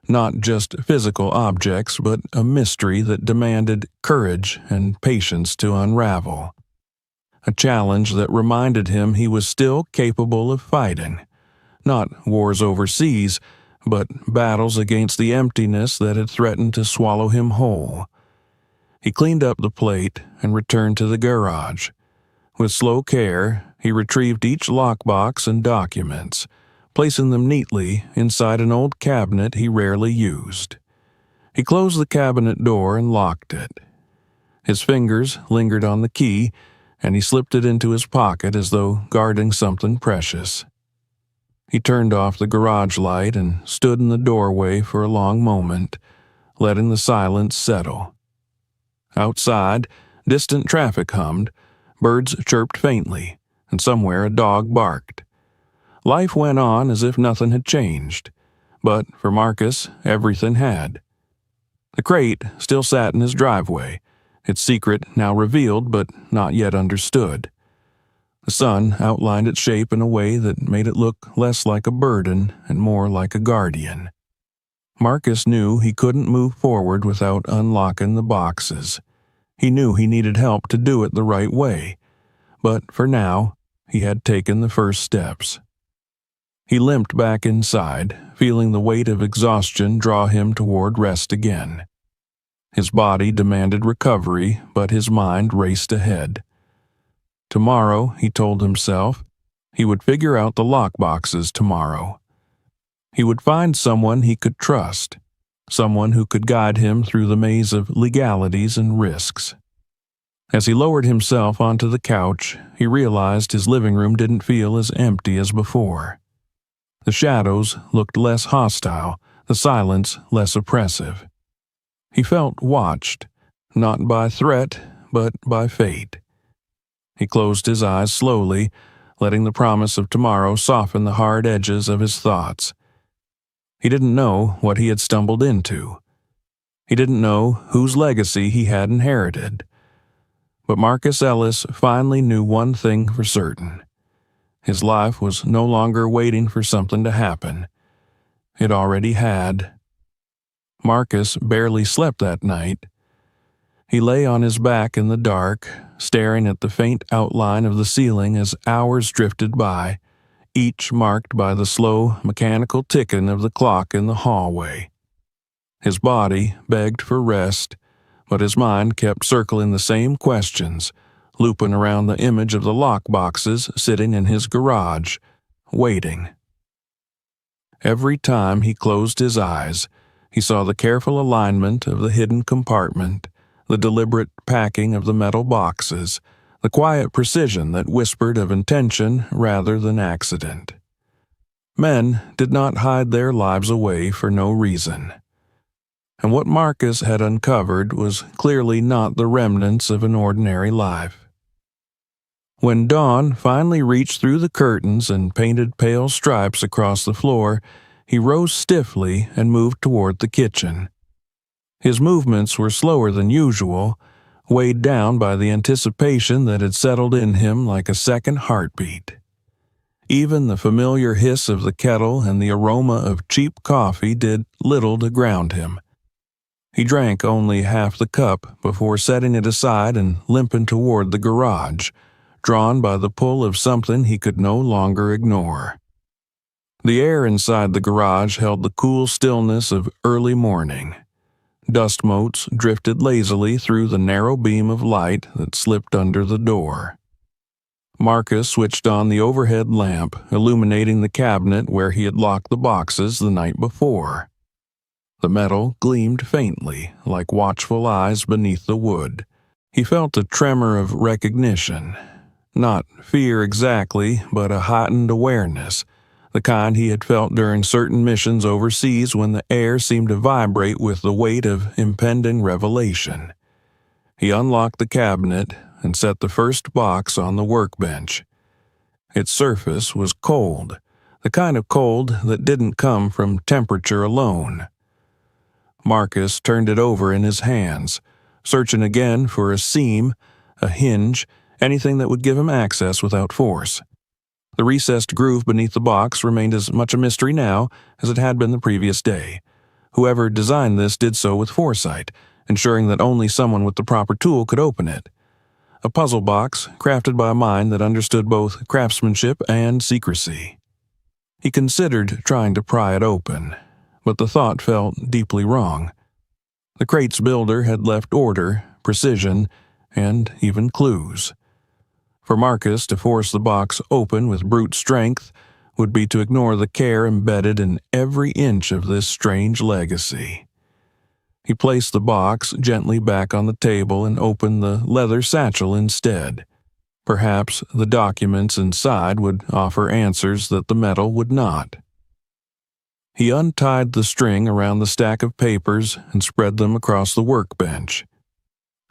S1: Not just physical objects, but a mystery that demanded courage and patience to unravel. A challenge that reminded him he was still capable of fighting. Not wars overseas, but battles against the emptiness that had threatened to swallow him whole. He cleaned up the plate and returned to the garage. With slow care, he retrieved each lockbox and documents, placing them neatly inside an old cabinet he rarely used. He closed the cabinet door and locked it. His fingers lingered on the key, and he slipped it into his pocket as though guarding something precious. He turned off the garage light and stood in the doorway for a long moment, letting the silence settle. Outside, distant traffic hummed, birds chirped faintly, and somewhere a dog barked. Life went on as if nothing had changed, but for Marcus, everything had. The crate still sat in his driveway, its secret now revealed but not yet understood. The sun outlined its shape in a way that made it look less like a burden and more like a guardian. Marcus knew he couldn't move forward without unlocking the boxes. He knew he needed help to do it the right way, but for now, he had taken the first steps. He limped back inside, feeling the weight of exhaustion draw him toward rest again. His body demanded recovery, but his mind raced ahead. Tomorrow, he told himself, he would figure out the lockboxes tomorrow. He would find someone he could trust, someone who could guide him through the maze of legalities and risks. As he lowered himself onto the couch, he realized his living room didn't feel as empty as before. The shadows looked less hostile, the silence less oppressive. He felt watched, not by threat, but by fate. He closed his eyes slowly, letting the promise of tomorrow soften the hard edges of his thoughts. He didn't know what he had stumbled into. He didn't know whose legacy he had inherited. But Marcus Ellis finally knew one thing for certain. His life was no longer waiting for something to happen. It already had. Marcus barely slept that night. He lay on his back in the dark, staring at the faint outline of the ceiling as hours drifted by, each marked by the slow, mechanical ticking of the clock in the hallway. His body begged for rest, but his mind kept circling the same questions, looping around the image of the lockboxes sitting in his garage, waiting. Every time he closed his eyes, he saw the careful alignment of the hidden compartment, the deliberate packing of the metal boxes, the quiet precision that whispered of intention rather than accident. Men did not hide their lives away for no reason. And what Marcus had uncovered was clearly not the remnants of an ordinary life. When dawn finally reached through the curtains and painted pale stripes across the floor, he rose stiffly and moved toward the kitchen. His movements were slower than usual, weighed down by the anticipation that had settled in him like a second heartbeat. Even the familiar hiss of the kettle and the aroma of cheap coffee did little to ground him. He drank only half the cup before setting it aside and limping toward the garage, drawn by the pull of something he could no longer ignore. The air inside the garage held the cool stillness of early morning. Dust motes drifted lazily through the narrow beam of light that slipped under the door. Marcus switched on the overhead lamp, illuminating the cabinet where he had locked the boxes the night before. The metal gleamed faintly, like watchful eyes beneath the wood. He felt a tremor of recognition. Not fear exactly, but a heightened awareness, the kind he had felt during certain missions overseas when the air seemed to vibrate with the weight of impending revelation. He unlocked the cabinet and set the first box on the workbench. Its surface was cold, the kind of cold that didn't come from temperature alone. Marcus turned it over in his hands, searching again for a seam, a hinge, anything that would give him access without force. The recessed groove beneath the box remained as much a mystery now as it had been the previous day. Whoever designed this did so with foresight, ensuring that only someone with the proper tool could open it. A puzzle box crafted by a mind that understood both craftsmanship and secrecy. He considered trying to pry it open, but the thought felt deeply wrong. The crate's builder had left order, precision, and even clues. For Marcus to force the box open with brute strength would be to ignore the care embedded in every inch of this strange legacy. He placed the box gently back on the table and opened the leather satchel instead. Perhaps the documents inside would offer answers that the metal would not. He untied the string around the stack of papers and spread them across the workbench.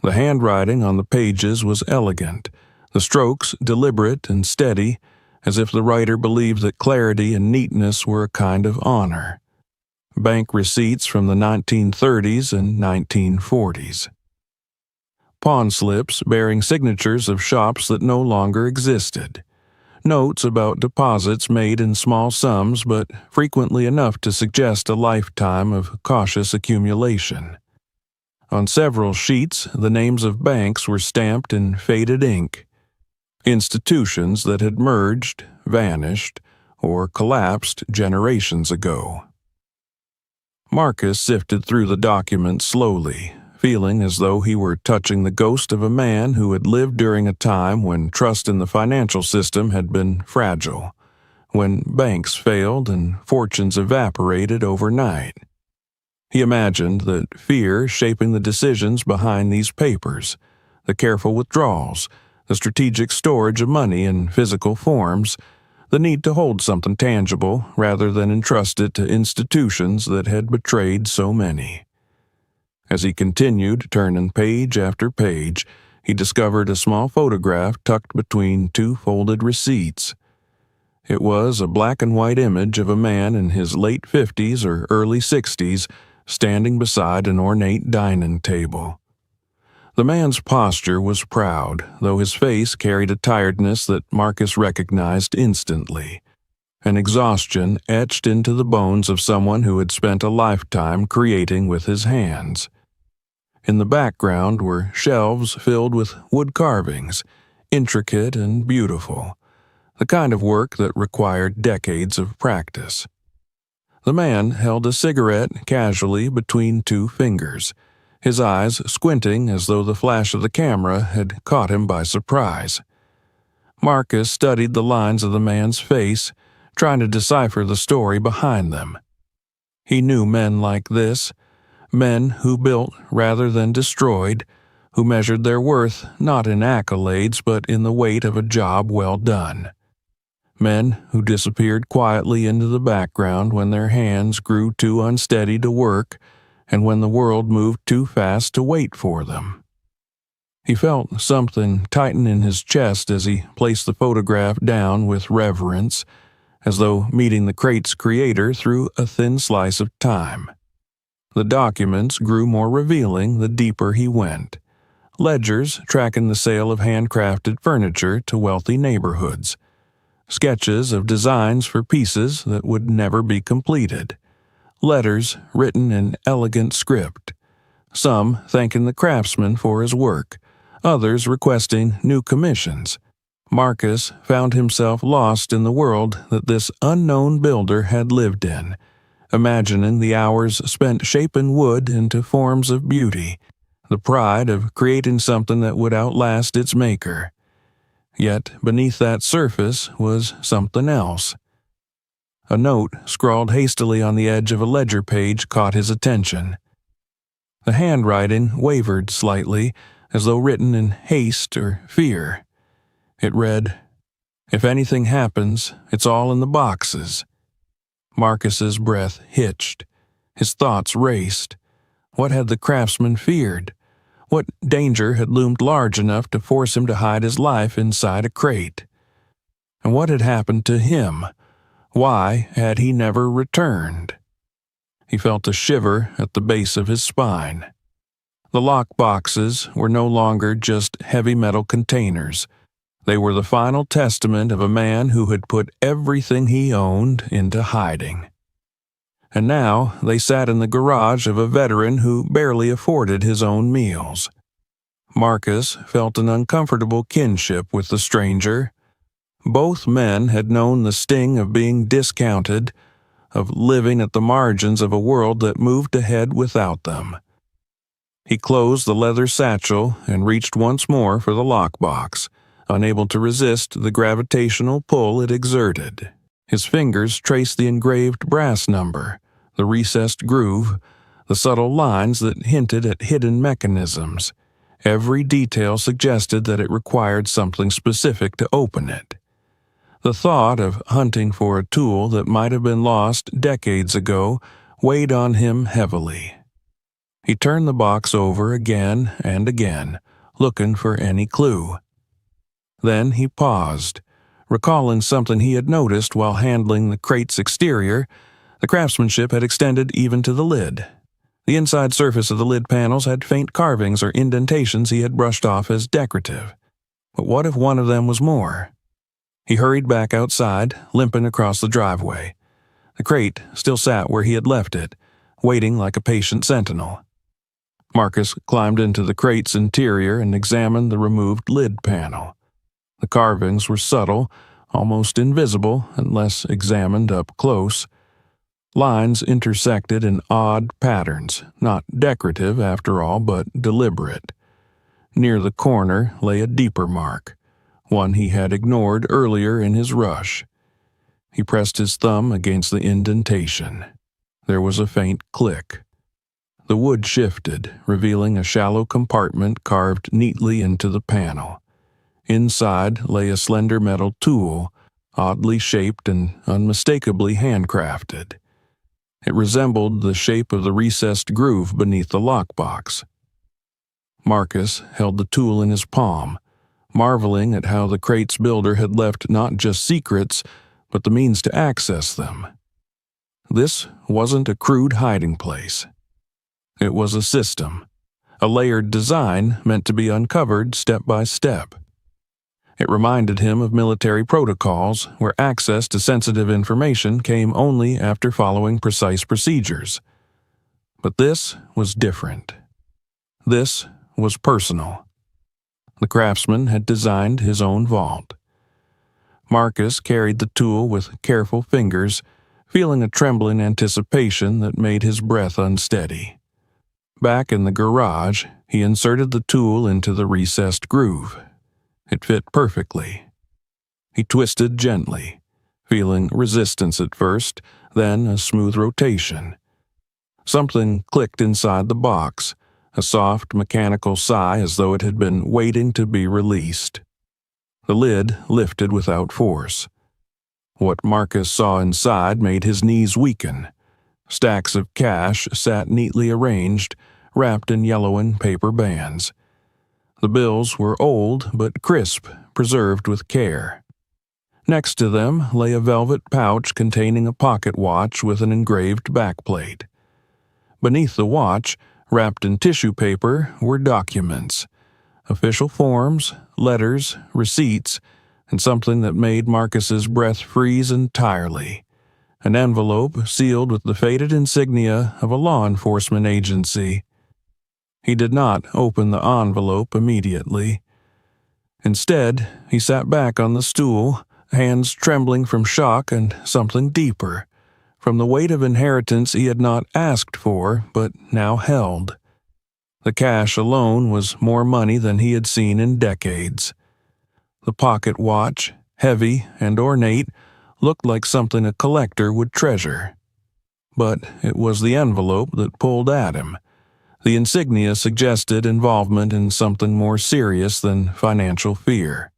S1: The handwriting on the pages was elegant, the strokes deliberate and steady, as if the writer believed that clarity and neatness were a kind of honor. Bank receipts from the 1930s and 1940s. Pawn slips bearing signatures of shops that no longer existed. Notes about deposits made in small sums but frequently enough to suggest a lifetime of cautious accumulation. On several sheets, the names of banks were stamped in faded ink. Institutions that had merged, vanished, or collapsed generations ago. Marcus sifted through the documents slowly, feeling as though he were touching the ghost of a man who had lived during a time when trust in the financial system had been fragile, when banks failed and fortunes evaporated overnight. He imagined that fear shaping the decisions behind these papers, the careful withdrawals, the strategic storage of money in physical forms, the need to hold something tangible rather than entrust it to institutions that had betrayed so many. As he continued turning page after page, he discovered a small photograph tucked between two folded receipts. It was a black and white image of a man in his late 50s or early 60s standing beside an ornate dining table. The man's posture was proud, though his face carried a tiredness that Marcus recognized instantly, an exhaustion etched into the bones of someone who had spent a lifetime creating with his hands. In the background were shelves filled with wood carvings, intricate and beautiful, the kind of work that required decades of practice. The man held a cigarette casually between two fingers, his eyes squinting as though the flash of the camera had caught him by surprise. Marcus studied the lines of the man's face, trying to decipher the story behind them. He knew men like this, men who built rather than destroyed, who measured their worth not in accolades but in the weight of a job well done. Men who disappeared quietly into the background when their hands grew too unsteady to work and when the world moved too fast to wait for them. He felt something tighten in his chest as he placed the photograph down with reverence, as though meeting the crate's creator through a thin slice of time. The documents grew more revealing the deeper he went. Ledgers tracking the sale of handcrafted furniture to wealthy neighborhoods. Sketches of designs for pieces that would never be completed. Letters written in elegant script. Some thanking the craftsman for his work, others requesting new commissions. Marcus found himself lost in the world that this unknown builder had lived in, imagining the hours spent shaping wood into forms of beauty, the pride of creating something that would outlast its maker. Yet beneath that surface was something else. A note scrawled hastily on the edge of a ledger page caught his attention. The handwriting wavered slightly, as though written in haste or fear. It read, "If anything happens, it's all in the boxes." Marcus's breath hitched. His thoughts raced. What had the craftsman feared? What danger had loomed large enough to force him to hide his life inside a crate? And what had happened to him? Why had he never returned? He felt a shiver at the base of his spine. The lock boxes were no longer just heavy metal containers. They were the final testament of a man who had put everything he owned into hiding. And now they sat in the garage of a veteran who barely afforded his own meals. Marcus felt an uncomfortable kinship with the stranger. Both men had known the sting of being discounted, of living at the margins of a world that moved ahead without them. He closed the leather satchel and reached once more for the lockbox, unable to resist the gravitational pull it exerted. His fingers traced the engraved brass number, the recessed groove, the subtle lines that hinted at hidden mechanisms, Every detail suggested that it required something specific to open it. The thought of hunting for a tool that might have been lost decades ago weighed on him heavily. He turned the box over again and again, looking for any clue. Then he paused, recalling something he had noticed while handling the crate's exterior. The craftsmanship had extended even to the lid. The inside surface of the lid panels had faint carvings or indentations he had brushed off as decorative. But what if one of them was more? He hurried back outside, limping across the driveway. The crate still sat where he had left it, waiting like a patient sentinel. Marcus climbed into the crate's interior and examined the removed lid panel. The carvings were subtle, almost invisible unless examined up close. Lines intersected in odd patterns, not decorative after all, but deliberate. Near the corner lay a deeper mark, one he had ignored earlier in his rush. He pressed his thumb against the indentation. There was a faint click. The wood shifted, revealing a shallow compartment carved neatly into the panel. Inside lay a slender metal tool, oddly shaped and unmistakably handcrafted. It resembled the shape of the recessed groove beneath the lockbox. Marcus held the tool in his palm, marveling at how the crate's builder had left not just secrets, but the means to access them. This wasn't a crude hiding place. It was a system, a layered design meant to be uncovered step by step. It reminded him of military protocols where access to sensitive information came only after following precise procedures. But this was different. This was personal. The craftsman had designed his own vault. Marcus carried the tool with careful fingers, feeling a trembling anticipation that made his breath unsteady. Back in the garage, he inserted the tool into the recessed groove. It fit perfectly. He twisted gently, feeling resistance at first, then a smooth rotation. Something clicked inside the box, a soft mechanical sigh as though it had been waiting to be released. The lid lifted without force. What Marcus saw inside made his knees weaken. Stacks of cash sat neatly arranged, wrapped in yellowing paper bands. The bills were old but crisp, preserved with care. Next to them lay a velvet pouch containing a pocket watch with an engraved backplate. Beneath the watch, wrapped in tissue paper, were documents, official forms, letters, receipts, and something that made Marcus's breath freeze entirely. An envelope sealed with the faded insignia of a law enforcement agency. He did not open the envelope immediately. Instead, he sat back on the stool, hands trembling from shock and something deeper, from the weight of inheritance he had not asked for but now held. The cash alone was more money than he had seen in decades. The pocket watch, heavy and ornate, looked like something a collector would treasure. But it was the envelope that pulled at him. The insignia suggested involvement in something more serious than financial fear.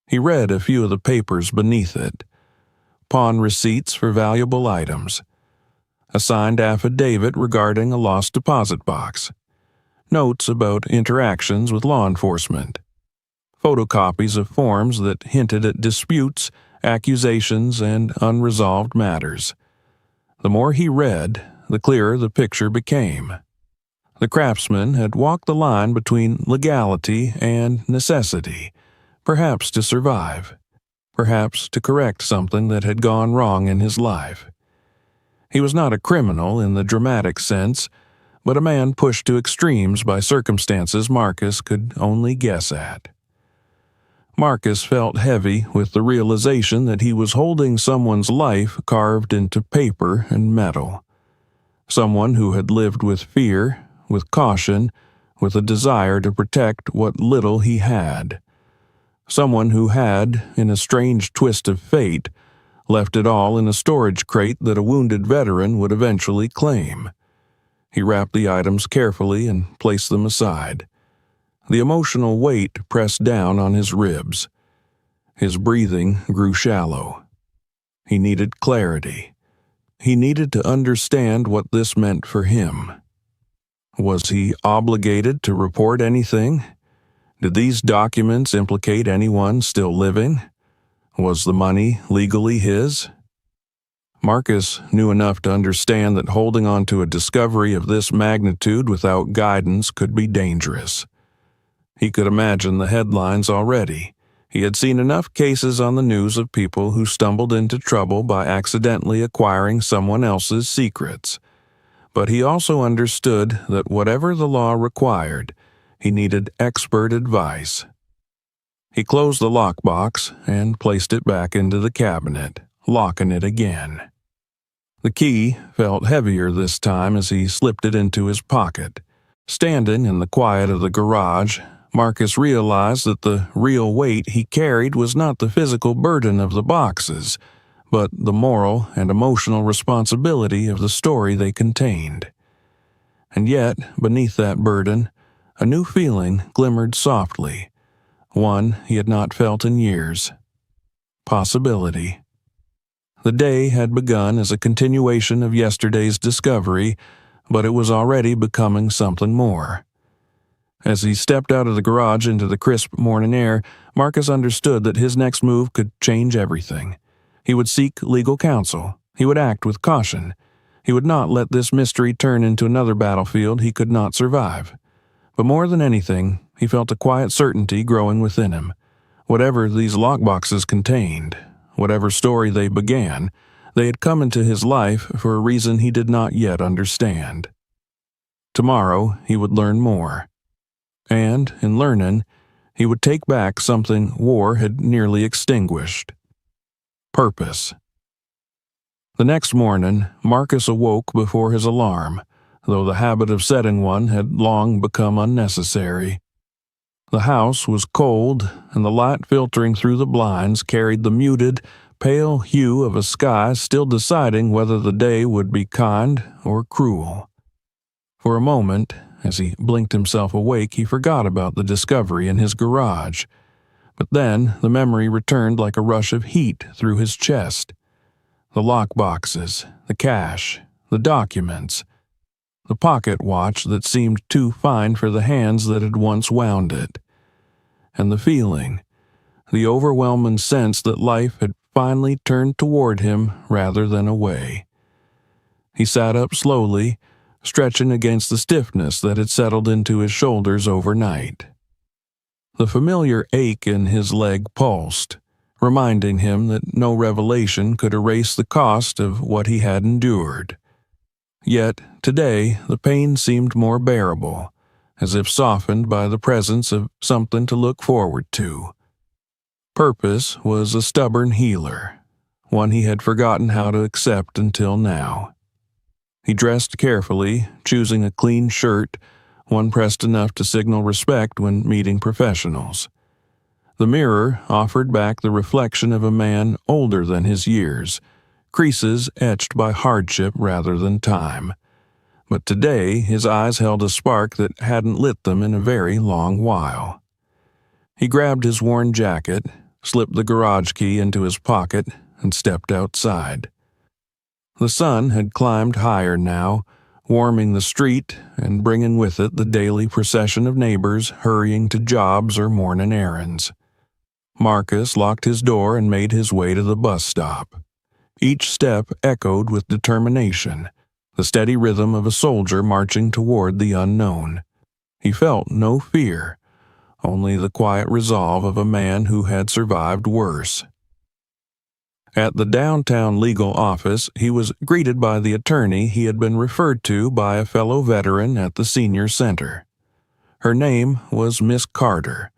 S1: He read a few of the papers beneath it. Pawn receipts for valuable items. A signed affidavit regarding a lost deposit box. Notes about interactions with law enforcement. Photocopies of forms that hinted at disputes, accusations, and unresolved matters. The more he read, the clearer the picture became. The craftsman had walked the line between legality and necessity, perhaps to survive, perhaps to correct something that had gone wrong in his life. He was not a criminal in the dramatic sense, but a man pushed to extremes by circumstances Marcus could only guess at. Marcus felt heavy with the realization that he was holding someone's life carved into paper and metal. Someone who had lived with fear, with caution, with a desire to protect what little he had. Someone who had, in a strange twist of fate, left it all in a storage crate that a wounded veteran would eventually claim. He wrapped the items carefully and placed them aside. The emotional weight pressed down on his ribs. His breathing grew shallow. He needed clarity. He needed to understand what this meant for him. Was he obligated to report anything? Did these documents implicate anyone still living? Was the money legally his? Marcus knew enough to understand that holding on to a discovery of this magnitude without guidance could be dangerous. He could imagine the headlines already. He had seen enough cases on the news of people who stumbled into trouble by accidentally acquiring someone else's secrets. But he also understood that whatever the law required, he needed expert advice. He closed the lockbox and placed it back into the cabinet, locking it again. The key felt heavier this time as he slipped it into his pocket. Standing in the quiet of the garage, Marcus realized that the real weight he carried was not the physical burden of the boxes, but the moral and emotional responsibility of the story they contained. And yet, beneath that burden, a new feeling glimmered softly, one he had not felt in years. Possibility. The day had begun as a continuation of yesterday's discovery, but it was already becoming something more. As he stepped out of the garage into the crisp morning air, Marcus understood that his next move could change everything. He would seek legal counsel. He would act with caution. He would not let this mystery turn into another battlefield he could not survive. But more than anything, he felt a quiet certainty growing within him. Whatever these lockboxes contained, whatever story they began, they had come into his life for a reason he did not yet understand. Tomorrow he would learn more. And, in learning, he would take back something war had nearly extinguished. Purpose. The next morning, Marcus awoke before his alarm, though the habit of setting one had long become unnecessary. The house was cold, and the light filtering through the blinds carried the muted, pale hue of a sky still deciding whether the day would be kind or cruel. For a moment, as he blinked himself awake, he forgot about the discovery in his garage. But then the memory returned like a rush of heat through his chest. The lockboxes, the cash, the documents, the pocket watch that seemed too fine for the hands that had once wound it. And the feeling, the overwhelming sense that life had finally turned toward him rather than away. He sat up slowly, stretching against the stiffness that had settled into his shoulders overnight. The familiar ache in his leg pulsed, reminding him that no revelation could erase the cost of what he had endured. Yet, today, the pain seemed more bearable, as if softened by the presence of something to look forward to. Purpose was a stubborn healer, one he had forgotten how to accept until now. He dressed carefully, choosing a clean shirt, one pressed enough to signal respect when meeting professionals. The mirror offered back the reflection of a man older than his years, creases etched by hardship rather than time. But today his eyes held a spark that hadn't lit them in a very long while. He grabbed his worn jacket, slipped the garage key into his pocket, and stepped outside. The sun had climbed higher now, warming the street and bringing with it the daily procession of neighbors hurrying to jobs or morning errands. Marcus locked his door and made his way to the bus stop. Each step echoed with determination, the steady rhythm of a soldier marching toward the unknown. He felt no fear, only the quiet resolve of a man who had survived worse. At the downtown legal office, he was greeted by the attorney he had been referred to by a fellow veteran at the senior center. Her name was Miss Carter,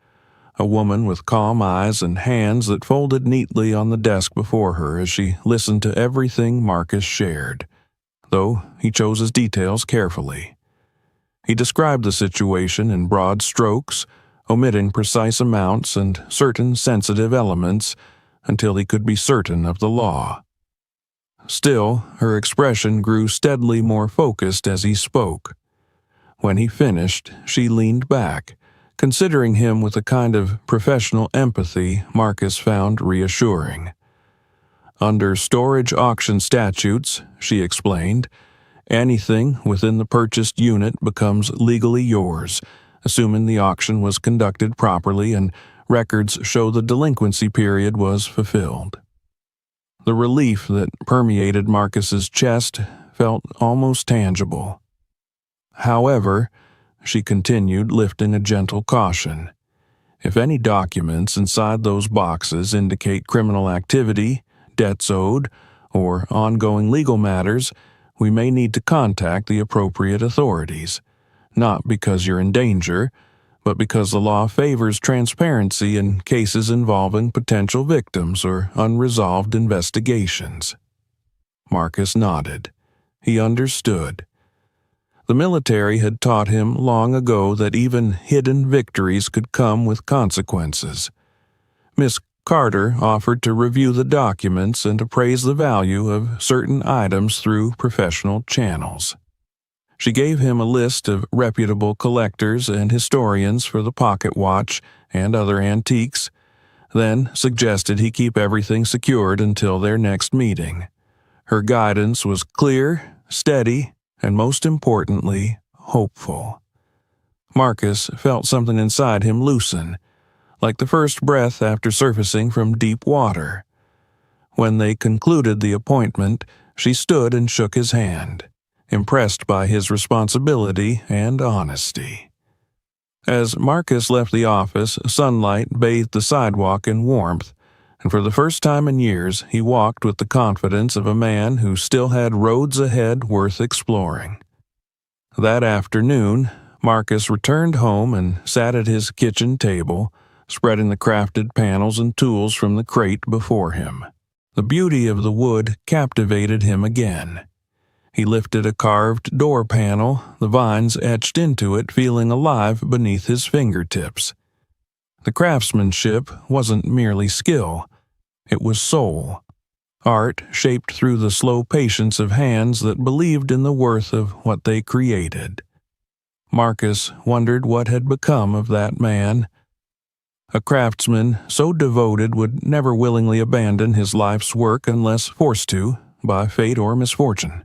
S1: a woman with calm eyes and hands that folded neatly on the desk before her as she listened to everything Marcus shared, though he chose his details carefully. He described the situation in broad strokes, omitting precise amounts and certain sensitive elements, until he could be certain of the law. Still, her expression grew steadily more focused as he spoke. When he finished, she leaned back, Considering him with a kind of professional empathy Marcus found reassuring. Under storage auction statutes, she explained, anything within the purchased unit becomes legally yours, assuming the auction was conducted properly and records show the delinquency period was fulfilled. The relief that permeated Marcus's chest felt almost tangible. However, she continued, lifting a gentle caution. If any documents inside those boxes indicate criminal activity, debts owed, or ongoing legal matters, we may need to contact the appropriate authorities, not because you're in danger, but because the law favors transparency in cases involving potential victims or unresolved investigations. Marcus nodded. He understood. The military had taught him long ago that even hidden victories could come with consequences. Miss Carter offered to review the documents and appraise the value of certain items through professional channels. She gave him a list of reputable collectors and historians for the pocket watch and other antiques, then suggested he keep everything secured until their next meeting. Her guidance was clear, steady, and most importantly, hopeful. Marcus felt something inside him loosen, like the first breath after surfacing from deep water. When they concluded the appointment, she stood and shook his hand, impressed by his responsibility and honesty. As Marcus left the office, sunlight bathed the sidewalk in warmth, and for the first time in years he walked with the confidence of a man who still had roads ahead worth exploring. That afternoon, Marcus returned home and sat at his kitchen table, spreading the crafted panels and tools from the crate before him. The beauty of the wood captivated him again. He lifted a carved door panel, the vines etched into it feeling alive beneath his fingertips. The craftsmanship wasn't merely skill, it was soul. Art shaped through the slow patience of hands that believed in the worth of what they created. Marcus wondered what had become of that man. A craftsman so devoted would never willingly abandon his life's work unless forced to, by fate or misfortune.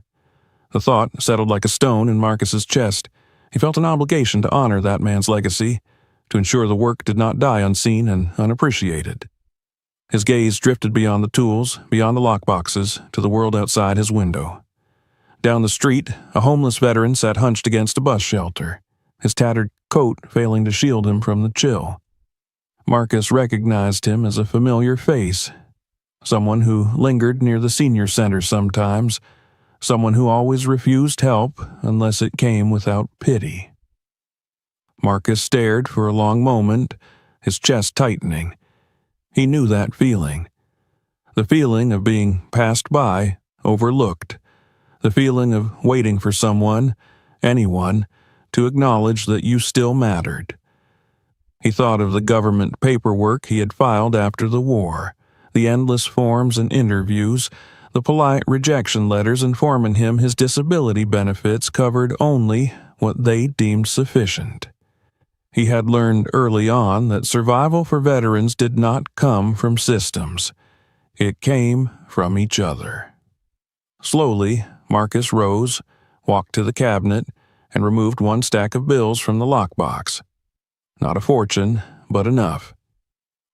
S1: The thought settled like a stone in Marcus's chest. He felt an obligation to honor that man's legacy, to ensure the work did not die unseen and unappreciated. His gaze drifted beyond the tools, beyond the lockboxes, to the world outside his window. Down the street, a homeless veteran sat hunched against a bus shelter, his tattered coat failing to shield him from the chill. Marcus recognized him as a familiar face, someone who lingered near the senior center sometimes, someone who always refused help unless it came without pity. Marcus stared for a long moment, his chest tightening. He knew that feeling. The feeling of being passed by, overlooked. The feeling of waiting for someone, anyone, to acknowledge that you still mattered. He thought of the government paperwork he had filed after the war, the endless forms and interviews, the polite rejection letters informing him his disability benefits covered only what they deemed sufficient. He had learned early on that survival for veterans did not come from systems. It came from each other. Slowly, Marcus rose, walked to the cabinet, and removed one stack of bills from the lockbox. Not a fortune, but enough.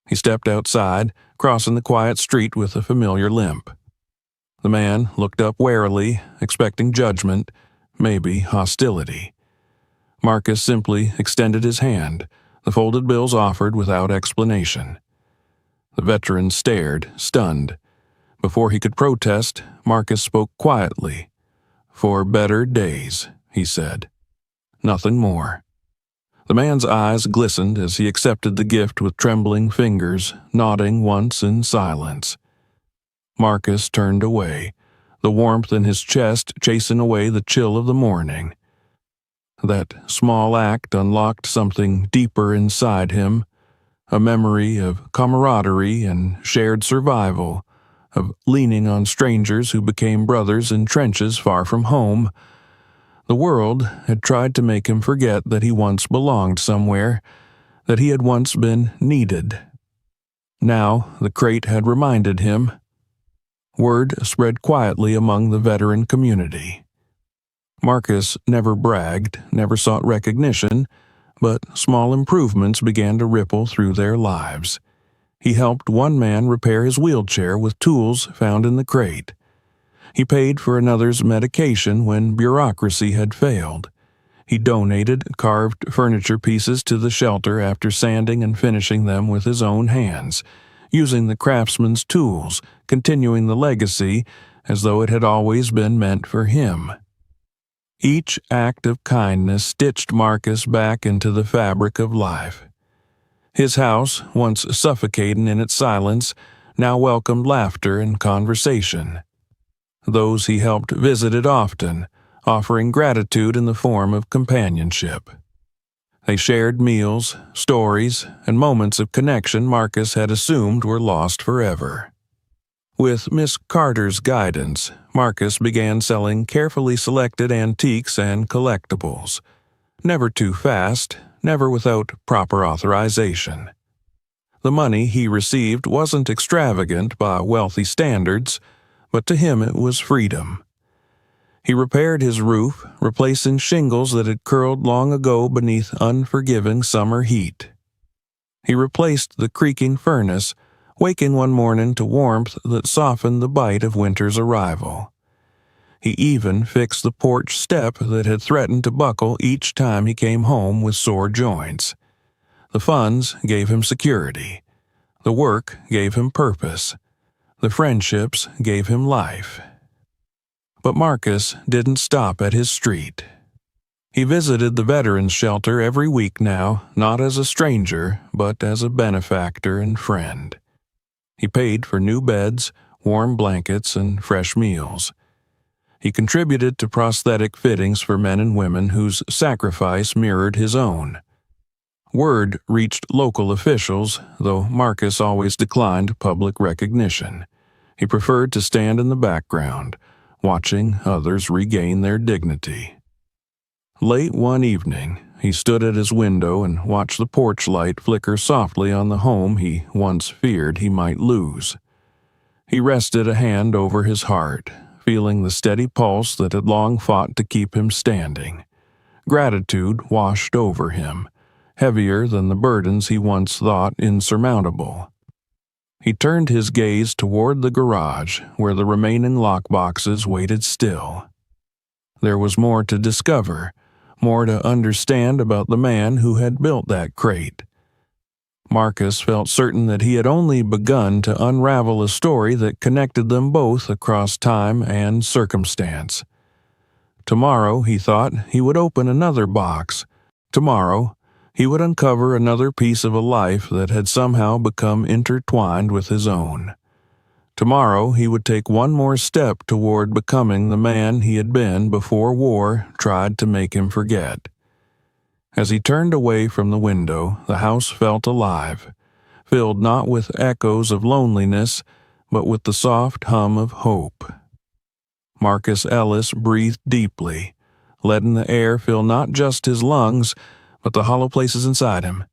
S1: He stepped outside, crossing the quiet street with a familiar limp. The man looked up warily, expecting judgment, maybe hostility. Marcus simply extended his hand, the folded bills offered without explanation. The veteran stared, stunned. Before he could protest, Marcus spoke quietly. "For better days," he said. Nothing more. The man's eyes glistened as he accepted the gift with trembling fingers, nodding once in silence. Marcus turned away, the warmth in his chest chasing away the chill of the morning. That small act unlocked something deeper inside him, a memory of camaraderie and shared survival, of leaning on strangers who became brothers in trenches far from home. The world had tried to make him forget that he once belonged somewhere, that he had once been needed. Now the crate had reminded him. Word spread quietly among the veteran community. Marcus never bragged, never sought recognition, but small improvements began to ripple through their lives. He helped one man repair his wheelchair with tools found in the crate. He paid for another's medication when bureaucracy had failed. He donated carved furniture pieces to the shelter after sanding and finishing them with his own hands, using the craftsman's tools, continuing the legacy as though it had always been meant for him. Each act of kindness stitched Marcus back into the fabric of life. His house, once suffocating in its silence, now welcomed laughter and conversation. Those he helped visited often, offering gratitude in the form of companionship. They shared meals, stories, and moments of connection Marcus had assumed were lost forever. With Miss Carter's guidance, Marcus began selling carefully selected antiques and collectibles. Never too fast, never without proper authorization. The money he received wasn't extravagant by wealthy standards, but to him it was freedom. He repaired his roof, replacing shingles that had curled long ago beneath unforgiving summer heat. He replaced the creaking furnace, waking one morning to warmth that softened the bite of winter's arrival. He even fixed the porch step that had threatened to buckle each time he came home with sore joints. The funds gave him security. The work gave him purpose. The friendships gave him life. But Marcus didn't stop at his street. He visited the veterans' shelter every week now, not as a stranger, but as a benefactor and friend. He paid for new beds, warm blankets, and fresh meals. He contributed to prosthetic fittings for men and women whose sacrifice mirrored his own. Word reached local officials, though Marcus always declined public recognition. He preferred to stand in the background, watching others regain their dignity. Late one evening, he stood at his window and watched the porch light flicker softly on the home he once feared he might lose. He rested a hand over his heart, feeling the steady pulse that had long fought to keep him standing. Gratitude washed over him, heavier than the burdens he once thought insurmountable. He turned his gaze toward the garage, where the remaining lockboxes waited still. There was more to discover, more to understand about the man who had built that crate. Marcus felt certain that he had only begun to unravel a story that connected them both across time and circumstance. Tomorrow, he thought, he would open another box. Tomorrow, he would uncover another piece of a life that had somehow become intertwined with his own. Tomorrow, he would take one more step toward becoming the man he had been before war tried to make him forget. As he turned away from the window, the house felt alive, filled not with echoes of loneliness, but with the soft hum of hope. Marcus Ellis breathed deeply, letting the air fill not just his lungs, but the hollow places inside him.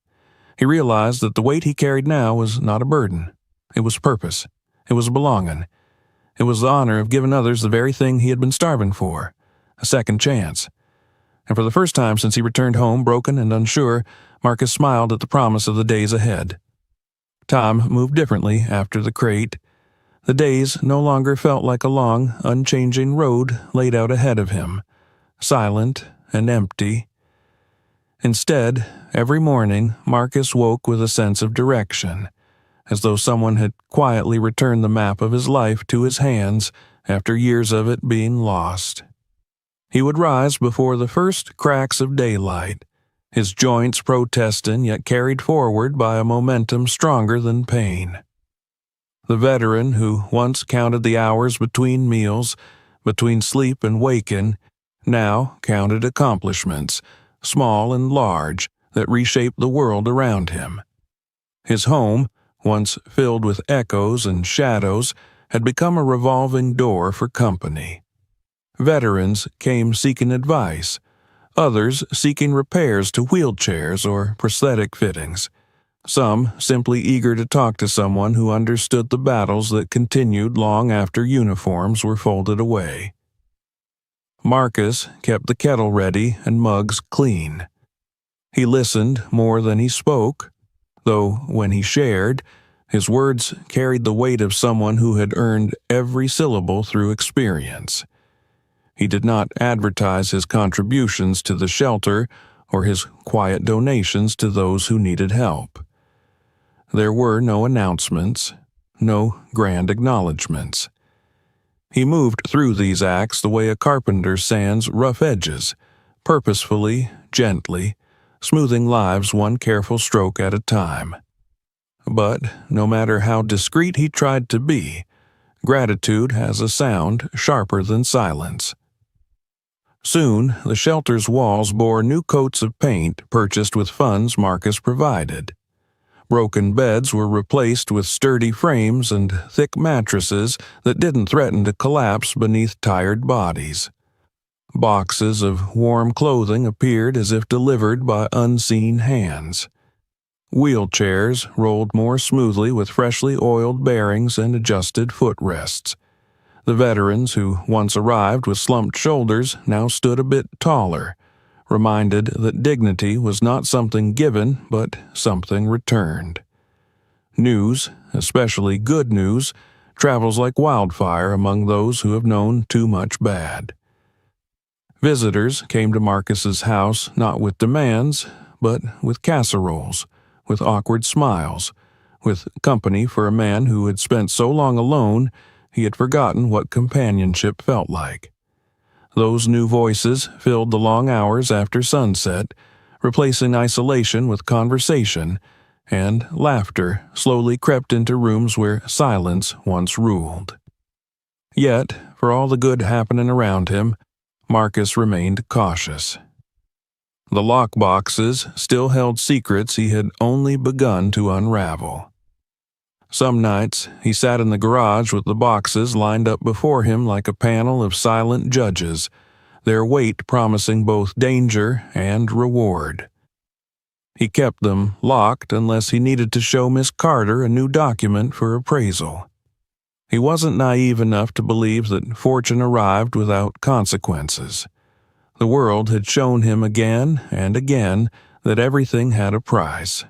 S1: He realized that the weight he carried now was not a burden. It was purpose. It was belonging. It was the honor of giving others the very thing he had been starving for, a second chance. And for the first time since he returned home broken and unsure, Marcus smiled at the promise of the days ahead. Time moved differently after the crate. The days no longer felt like a long, unchanging road laid out ahead of him, silent and empty. Instead, every morning, Marcus woke with a sense of direction, as though someone had quietly returned the map of his life to his hands after years of it being lost. He would rise before the first cracks of daylight, his joints protesting yet carried forward by a momentum stronger than pain. The veteran who once counted the hours between meals, between sleep and waking, now counted accomplishments, small and large, that reshaped the world around him. His home, once filled with echoes and shadows, had become a revolving door for company. Veterans came seeking advice. others seeking repairs to wheelchairs or prosthetic fittings, some simply eager to talk to someone who understood the battles that continued long after uniforms were folded away. Marcus kept the kettle ready and mugs clean. He listened more than he spoke, though when he shared, his words carried the weight of someone who had earned every syllable through experience. He did not advertise his contributions to the shelter or his quiet donations to those who needed help. There were no announcements, no grand acknowledgments. He moved through these acts the way a carpenter sands rough edges, purposefully, gently, smoothing lives one careful stroke at a time. But no matter how discreet he tried to be, gratitude has a sound sharper than silence. Soon, the shelter's walls bore new coats of paint purchased with funds Marcus provided. Broken beds were replaced with sturdy frames and thick mattresses that didn't threaten to collapse beneath tired bodies. Boxes of warm clothing appeared as if delivered by unseen hands. Wheelchairs rolled more smoothly with freshly oiled bearings and adjusted footrests. The veterans who once arrived with slumped shoulders now stood a bit taller, reminded that dignity was not something given but something returned. News, especially good news, travels like wildfire among those who have known too much bad. Visitors came to Marcus's house not with demands, but with casseroles, with awkward smiles, with company for a man who had spent so long alone he had forgotten what companionship felt like. Those new voices filled the long hours after sunset, replacing isolation with conversation, and laughter slowly crept into rooms where silence once ruled. Yet, for all the good happening around him, Marcus remained cautious. The lockboxes still held secrets he had only begun to unravel. Some nights, he sat in the garage with the boxes lined up before him like a panel of silent judges, their weight promising both danger and reward. He kept them locked unless he needed to show Miss Carter a new document for appraisal. He wasn't naive enough to believe that fortune arrived without consequences. The world had shown him again and again that everything had a price.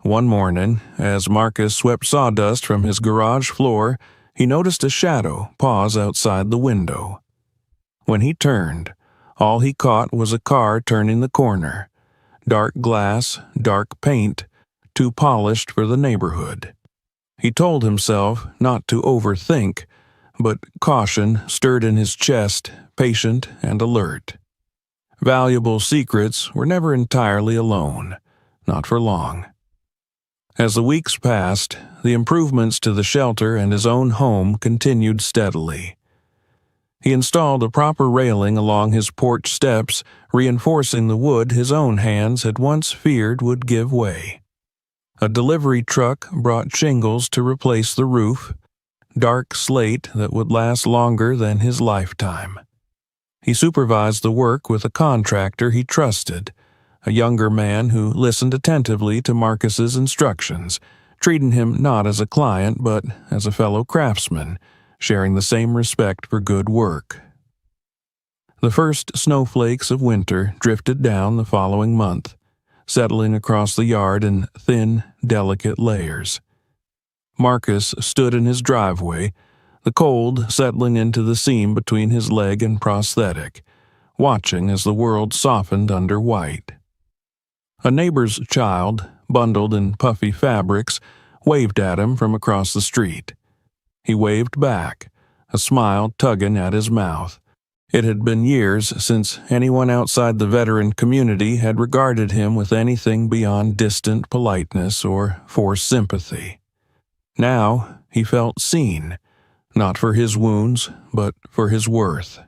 S1: One morning, as Marcus swept sawdust from his garage floor, he noticed a shadow pause outside the window. When he turned, all he caught was a car turning the corner. Dark glass, dark paint, too polished for the neighborhood. He told himself not to overthink, but caution stirred in his chest, patient and alert. Valuable secrets were never entirely alone, not for long. As the weeks passed, the improvements to the shelter and his own home continued steadily. He installed a proper railing along his porch steps, reinforcing the wood his own hands had once feared would give way. A delivery truck brought shingles to replace the roof, dark slate that would last longer than his lifetime. He supervised the work with a contractor he trusted, a younger man who listened attentively to Marcus's instructions, treating him not as a client but as a fellow craftsman, sharing the same respect for good work. The first snowflakes of winter drifted down the following month, settling across the yard in thin, delicate layers. Marcus stood in his driveway, the cold settling into the seam between his leg and prosthetic, watching as the world softened under white. A neighbor's child, bundled in puffy fabrics, waved at him from across the street. He waved back, a smile tugging at his mouth. It had been years since anyone outside the veteran community had regarded him with anything beyond distant politeness or forced sympathy. Now he felt seen, not for his wounds, but for his worth.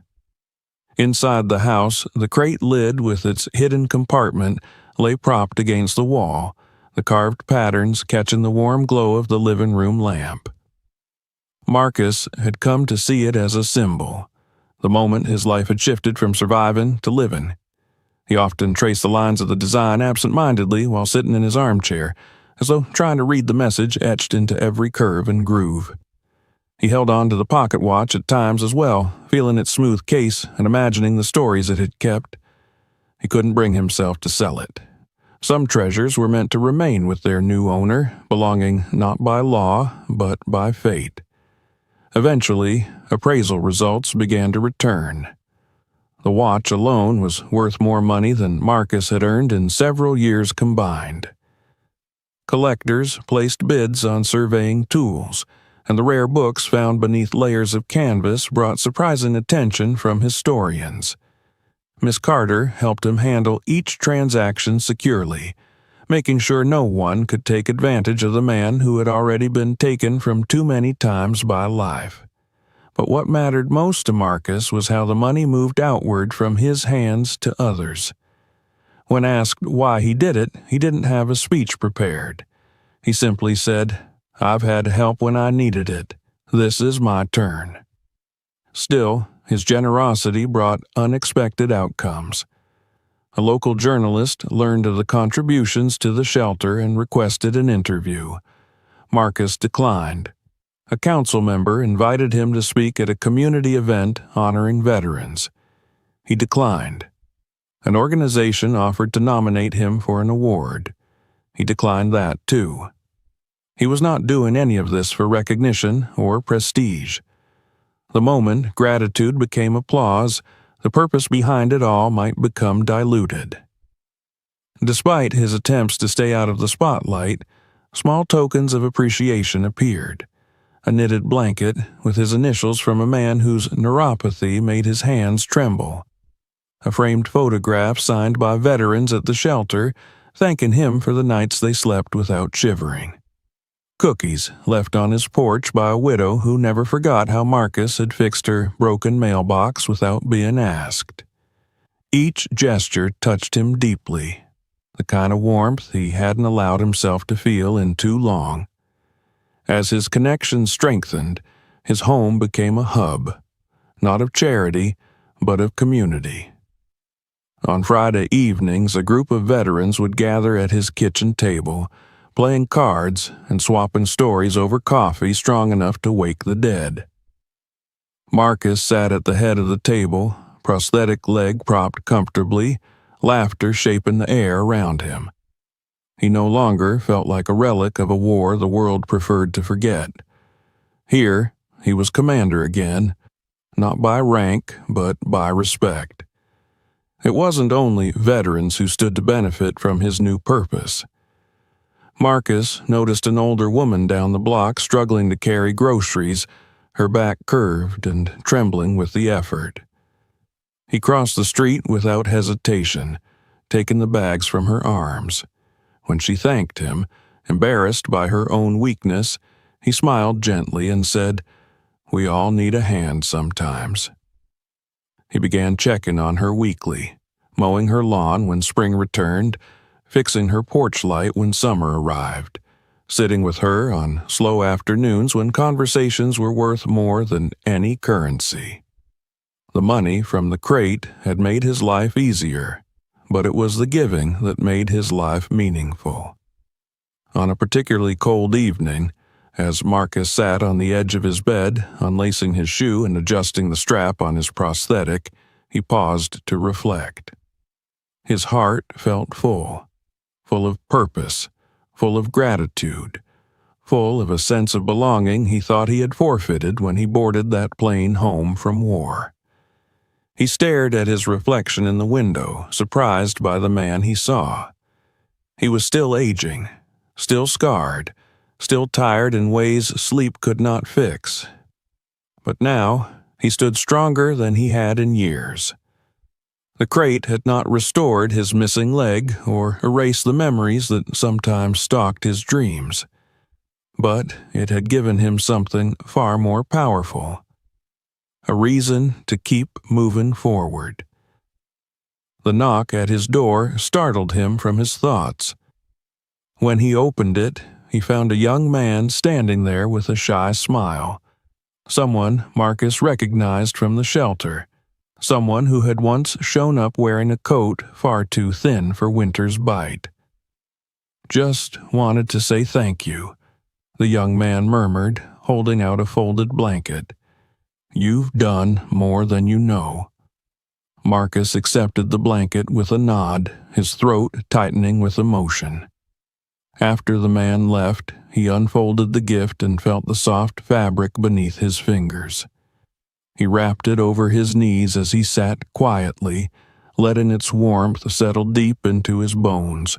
S1: Inside the house, the crate lid with its hidden compartment lay propped against the wall, the carved patterns catching the warm glow of the living room lamp. Marcus had come to see it as a symbol, the moment his life had shifted from surviving to living. He often traced the lines of the design absent-mindedly while sitting in his armchair, as though trying to read the message etched into every curve and groove. He held on to the pocket watch at times as well, feeling its smooth case and imagining the stories it had kept. He couldn't bring himself to sell it. Some treasures were meant to remain with their new owner, belonging not by law, but by fate. Eventually, appraisal results began to return. The watch alone was worth more money than Marcus had earned in several years combined. Collectors placed bids on surveying tools, and the rare books found beneath layers of canvas brought surprising attention from historians. Miss Carter helped him handle each transaction securely, making sure no one could take advantage of the man who had already been taken from too many times by life. But what mattered most to Marcus was how the money moved outward from his hands to others. When asked why he did it, he didn't have a speech prepared. He simply said, "I've had help when I needed it. This is my turn." Still, his generosity brought unexpected outcomes. A local journalist learned of the contributions to the shelter and requested an interview. Marcus declined. A council member invited him to speak at a community event honoring veterans. He declined. An organization offered to nominate him for an award. He declined that too. He was not doing any of this for recognition or prestige. The moment gratitude became applause, the purpose behind it all might become diluted. Despite his attempts to stay out of the spotlight, small tokens of appreciation appeared. A knitted blanket with his initials from a man whose neuropathy made his hands tremble. A framed photograph signed by veterans at the shelter, thanking him for the nights they slept without shivering. Cookies left on his porch by a widow who never forgot how Marcus had fixed her broken mailbox without being asked. Each gesture touched him deeply, the kind of warmth he hadn't allowed himself to feel in too long. As his connection strengthened, his home became a hub, not of charity, but of community. On Friday evenings, a group of veterans would gather at his kitchen table, playing cards and swapping stories over coffee strong enough to wake the dead. Marcus sat at the head of the table, prosthetic leg propped comfortably, laughter shaping the air around him. He no longer felt like a relic of a war the world preferred to forget. Here, he was commander again, not by rank, but by respect. It wasn't only veterans who stood to benefit from his new purpose. Marcus noticed an older woman down the block struggling to carry groceries, her back curved and trembling with the effort. He crossed the street without hesitation, taking the bags from her arms. When she thanked him, embarrassed by her own weakness, he smiled gently and said, "We all need a hand sometimes." He began checking on her weekly, mowing her lawn when spring returned, fixing her porch light when summer arrived, sitting with her on slow afternoons when conversations were worth more than any currency. The money from the crate had made his life easier, but it was the giving that made his life meaningful. On a particularly cold evening, as Marcus sat on the edge of his bed, unlacing his shoe and adjusting the strap on his prosthetic, he paused to reflect. His heart felt full of purpose, full of gratitude, full of a sense of belonging he thought he had forfeited when he boarded that plane home from war. He stared at his reflection in the window, surprised by the man he saw. He was still aging, still scarred, still tired in ways sleep could not fix. But now, he stood stronger than he had in years. The crate had not restored his missing leg or erased the memories that sometimes stalked his dreams. But it had given him something far more powerful. A reason to keep moving forward. The knock at his door startled him from his thoughts. When he opened it, he found a young man standing there with a shy smile. Someone Marcus recognized from the shelter, someone who had once shown up wearing a coat far too thin for winter's bite. "Just wanted to say thank you," the young man murmured, holding out a folded blanket. "You've done more than you know." Marcus accepted the blanket with a nod, his throat tightening with emotion. After the man left, he unfolded the gift and felt the soft fabric beneath his fingers. He wrapped it over his knees as he sat quietly, letting its warmth settle deep into his bones.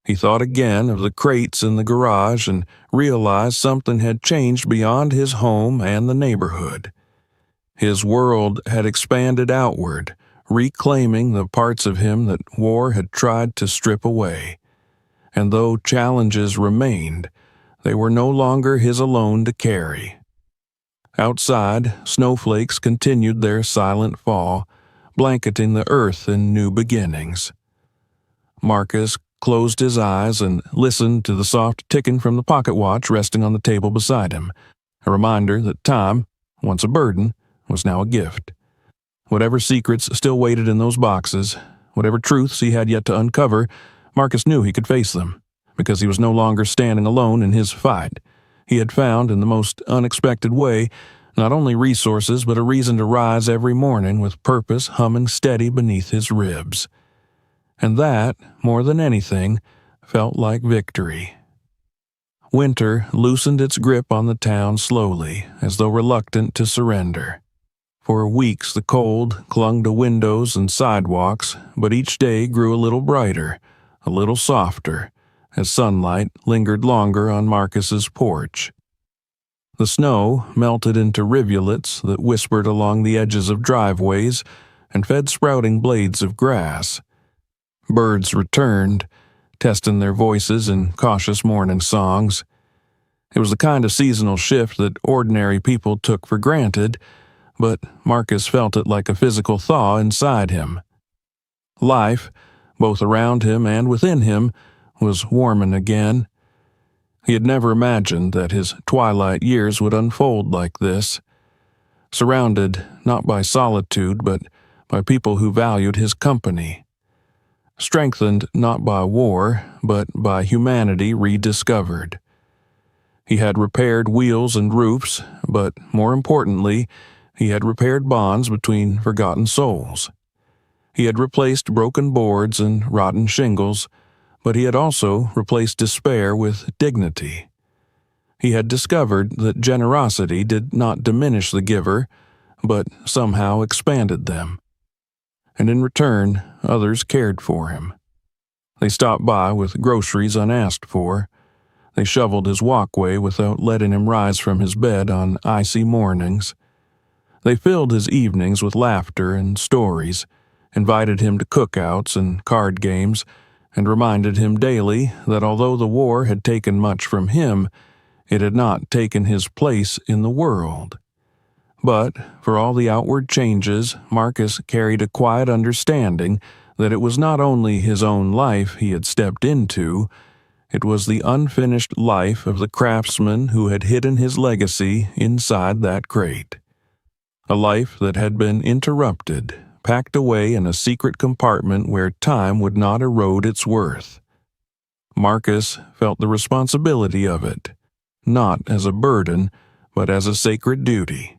S1: He thought again of the crates in the garage and realized something had changed beyond his home and the neighborhood. His world had expanded outward, reclaiming the parts of him that war had tried to strip away. And though challenges remained, they were no longer his alone to carry. Outside, snowflakes continued their silent fall, blanketing the earth in new beginnings. Marcus closed his eyes and listened to the soft ticking from the pocket watch resting on the table beside him, a reminder that time, once a burden, was now a gift. Whatever secrets still waited in those boxes, whatever truths he had yet to uncover, Marcus knew he could face them, because he was no longer standing alone in his fight. He had found, in the most unexpected way, not only resources but a reason to rise every morning with purpose humming steady beneath his ribs. And that, more than anything, felt like victory. Winter loosened its grip on the town slowly, as though reluctant to surrender. For weeks the cold clung to windows and sidewalks, but each day grew a little brighter, a little softer, as sunlight lingered longer on Marcus's porch. The snow melted into rivulets that whispered along the edges of driveways and fed sprouting blades of grass. Birds returned, testing their voices in cautious morning songs. It was the kind of seasonal shift that ordinary people took for granted, but Marcus felt it like a physical thaw inside him. Life, both around him and within him, was warming again. He had never imagined that his twilight years would unfold like this, surrounded not by solitude but by people who valued his company. Strengthened not by war, but by humanity rediscovered. He had repaired wheels and roofs, but more importantly, he had repaired bonds between forgotten souls. He had replaced broken boards and rotten shingles, but he had also replaced despair with dignity. He had discovered that generosity did not diminish the giver, but somehow expanded them. And in return, others cared for him. They stopped by with groceries unasked for. They shoveled his walkway without letting him rise from his bed on icy mornings. They filled his evenings with laughter and stories, invited him to cookouts and card games, and reminded him daily that although the war had taken much from him, it had not taken his place in the world. But, for all the outward changes, Marcus carried a quiet understanding that it was not only his own life he had stepped into, it was the unfinished life of the craftsman who had hidden his legacy inside that crate. A life that had been interrupted, packed away in a secret compartment where time would not erode its worth. Marcus felt the responsibility of it, not as a burden, but as a sacred duty.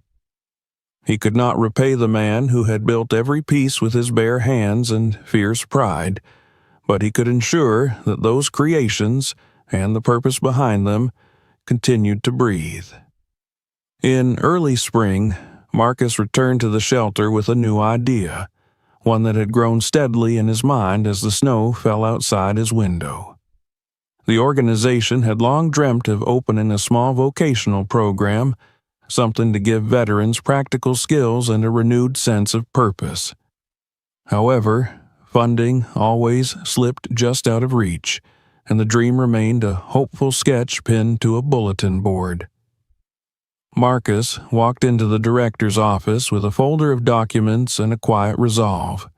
S1: He could not repay the man who had built every piece with his bare hands and fierce pride, but he could ensure that those creations, and the purpose behind them, continued to breathe. In early spring, Marcus returned to the shelter with a new idea, one that had grown steadily in his mind as the snow fell outside his window. The organization had long dreamt of opening a small vocational program, something to give veterans practical skills and a renewed sense of purpose. However, funding always slipped just out of reach, and the dream remained a hopeful sketch pinned to a bulletin board. Marcus walked into the director's office with a folder of documents and a quiet resolve.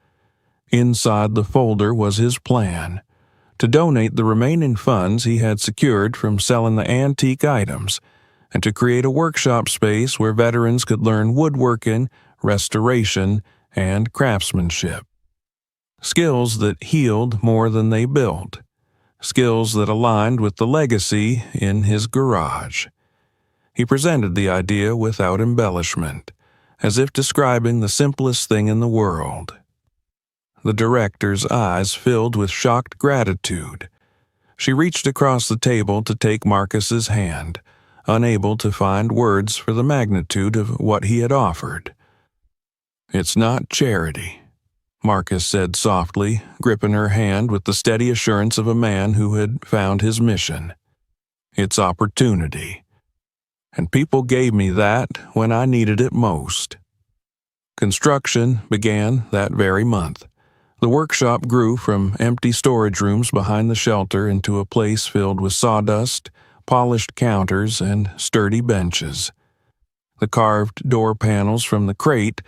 S1: Inside the folder was his plan: to donate the remaining funds he had secured from selling the antique items, and to create a workshop space where veterans could learn woodworking, restoration, and craftsmanship. Skills that healed more than they built. Skills that aligned with the legacy in his garage. He presented the idea without embellishment, as if describing the simplest thing in the world. The director's eyes filled with shocked gratitude. She reached across the table to take Marcus's hand, unable to find words for the magnitude of what he had offered. "It's not charity," Marcus said softly, gripping her hand with the steady assurance of a man who had found his mission. "It's opportunity. And people gave me that when I needed it most." Construction began that very month. The workshop grew from empty storage rooms behind the shelter into a place filled with sawdust, polished counters, and sturdy benches. The carved door panels from the crate,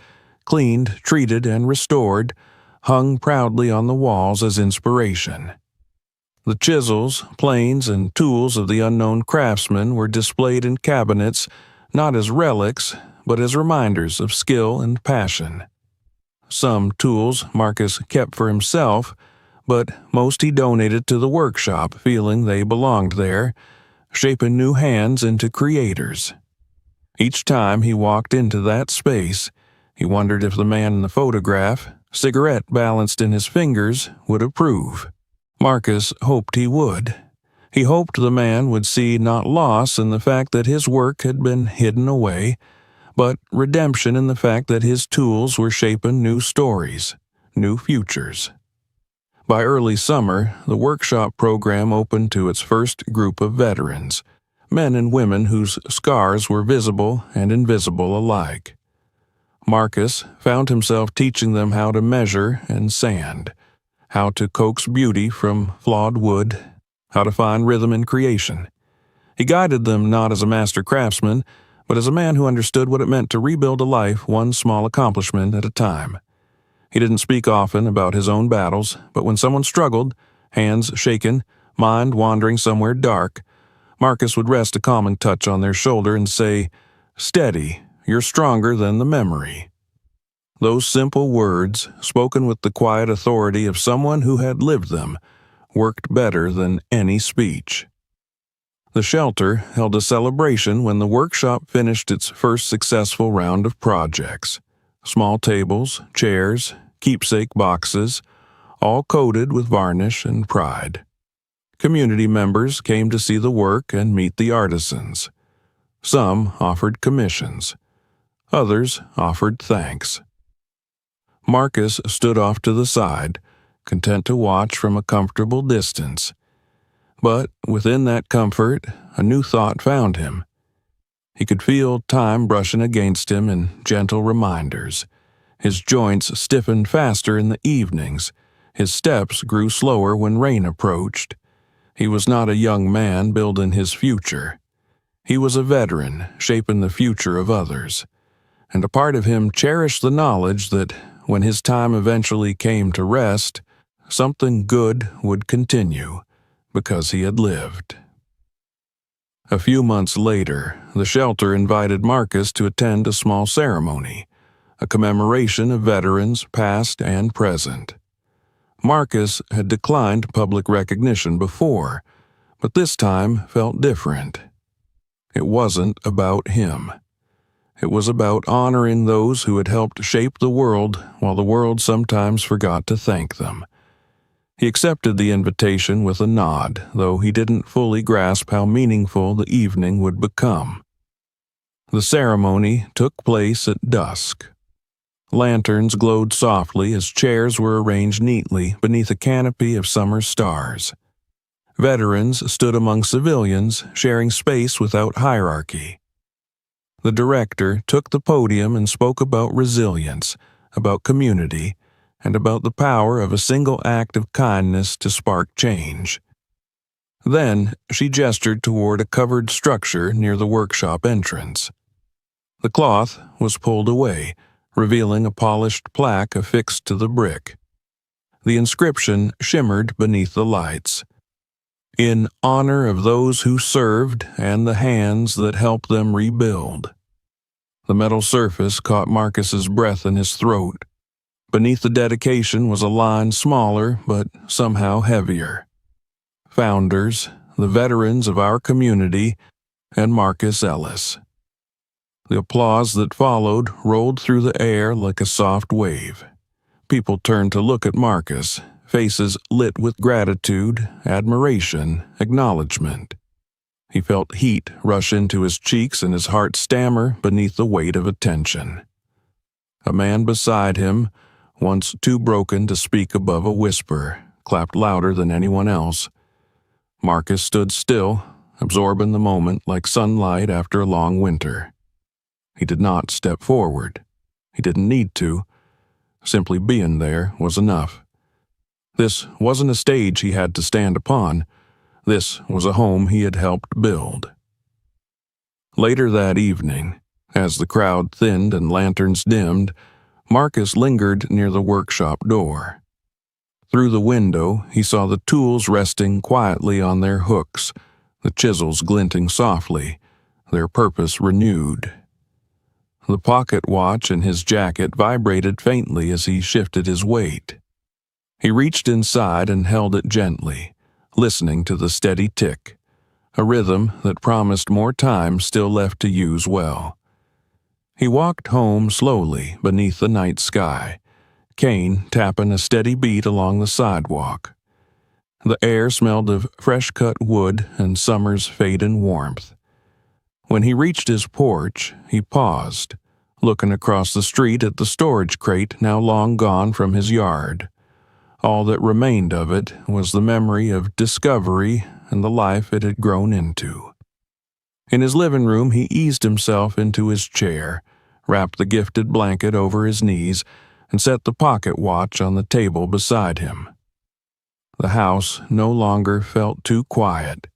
S1: cleaned, treated, and restored, hung proudly on the walls as inspiration. The chisels, planes, and tools of the unknown craftsman were displayed in cabinets not as relics, but as reminders of skill and passion. Some tools Marcus kept for himself, but most he donated to the workshop, feeling they belonged there, shaping new hands into creators. Each time he walked into that space, he wondered if the man in the photograph, cigarette balanced in his fingers, would approve. Marcus hoped he would. He hoped the man would see not loss in the fact that his work had been hidden away, but redemption in the fact that his tools were shaping new stories, new futures. By early summer, the workshop program opened to its first group of veterans, men and women whose scars were visible and invisible alike. Marcus found himself teaching them how to measure and sand, how to coax beauty from flawed wood, how to find rhythm in creation. He guided them not as a master craftsman, but as a man who understood what it meant to rebuild a life one small accomplishment at a time. He didn't speak often about his own battles, but when someone struggled, hands shaken, mind wandering somewhere dark, Marcus would rest a calming touch on their shoulder and say, "Steady, you're stronger than the memory." Those simple words, spoken with the quiet authority of someone who had lived them, worked better than any speech. The shelter held a celebration when the workshop finished its first successful round of projects. Small tables, chairs, keepsake boxes, all coated with varnish and pride. Community members came to see the work and meet the artisans. Some offered commissions. Others offered thanks. Marcus stood off to the side, content to watch from a comfortable distance. But within that comfort, a new thought found him. He could feel time brushing against him in gentle reminders. His joints stiffened faster in the evenings. His steps grew slower when rain approached. He was not a young man building his future. He was a veteran shaping the future of others. And a part of him cherished the knowledge that when his time eventually came to rest, something good would continue, because he had lived. A few months later, the shelter invited Marcus to attend a small ceremony, a commemoration of veterans past and present. Marcus had declined public recognition before, but this time felt different. It wasn't about him. It was about honoring those who had helped shape the world while the world sometimes forgot to thank them. He accepted the invitation with a nod, though he didn't fully grasp how meaningful the evening would become. The ceremony took place at dusk. Lanterns glowed softly as chairs were arranged neatly beneath a canopy of summer stars. Veterans stood among civilians, sharing space without hierarchy. The director took the podium and spoke about resilience, about community, and about the power of a single act of kindness to spark change. Then she gestured toward a covered structure near the workshop entrance. The cloth was pulled away, revealing a polished plaque affixed to the brick. The inscription shimmered beneath the lights. "In honor of those who served and the hands that helped them rebuild." The metal surface caught Marcus's breath in his throat. Beneath the dedication was a line smaller but somehow heavier. Founders, the veterans of our community, and Marcus Ellis. The applause that followed rolled through the air like a soft wave. People turned to look at Marcus, faces lit with gratitude, admiration, acknowledgement. He felt heat rush into his cheeks and his heart stammer beneath the weight of attention. A man beside him, once too broken to speak above a whisper, clapped louder than anyone else. Marcus stood still, absorbing the moment like sunlight after a long winter. He did not step forward. He didn't need to. Simply being there was enough. This wasn't a stage he had to stand upon. This was a home he had helped build. Later that evening, as the crowd thinned and lanterns dimmed, Marcus lingered near the workshop door. Through the window, he saw the tools resting quietly on their hooks, the chisels glinting softly, their purpose renewed. The pocket watch in his jacket vibrated faintly as he shifted his weight. He reached inside and held it gently, listening to the steady tick, a rhythm that promised more time still left to use well. He walked home slowly beneath the night sky, cane tapping a steady beat along the sidewalk. The air smelled of fresh-cut wood and summer's fading warmth. When he reached his porch, he paused, looking across the street at the storage crate now long gone from his yard. All that remained of it was the memory of discovery and the life it had grown into. In his living room, he eased himself into his chair, wrapped the gifted blanket over his knees, and set the pocket watch on the table beside him. The house no longer felt too quiet.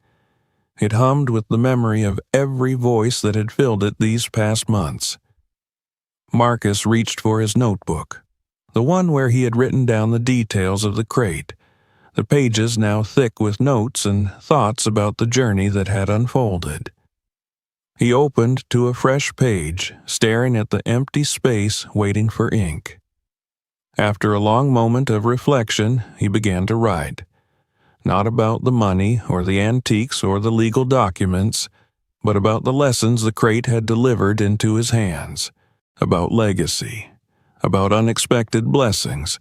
S1: It hummed with the memory of every voice that had filled it these past months. Marcus reached for his notebook, the one where he had written down the details of the crate, the pages now thick with notes and thoughts about the journey that had unfolded. He opened to a fresh page, staring at the empty space waiting for ink. After a long moment of reflection, he began to write. Not about the money or the antiques or the legal documents, but about the lessons the crate had delivered into his hands, about legacy, about unexpected blessings,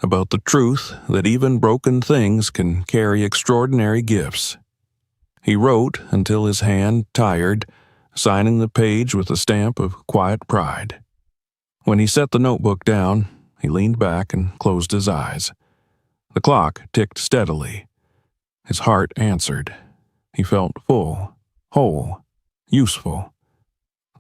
S1: about the truth that even broken things can carry extraordinary gifts. He wrote until his hand tired, signing the page with a stamp of quiet pride. When he set the notebook down, he leaned back and closed his eyes. The clock ticked steadily. His heart answered. He felt full, whole, useful.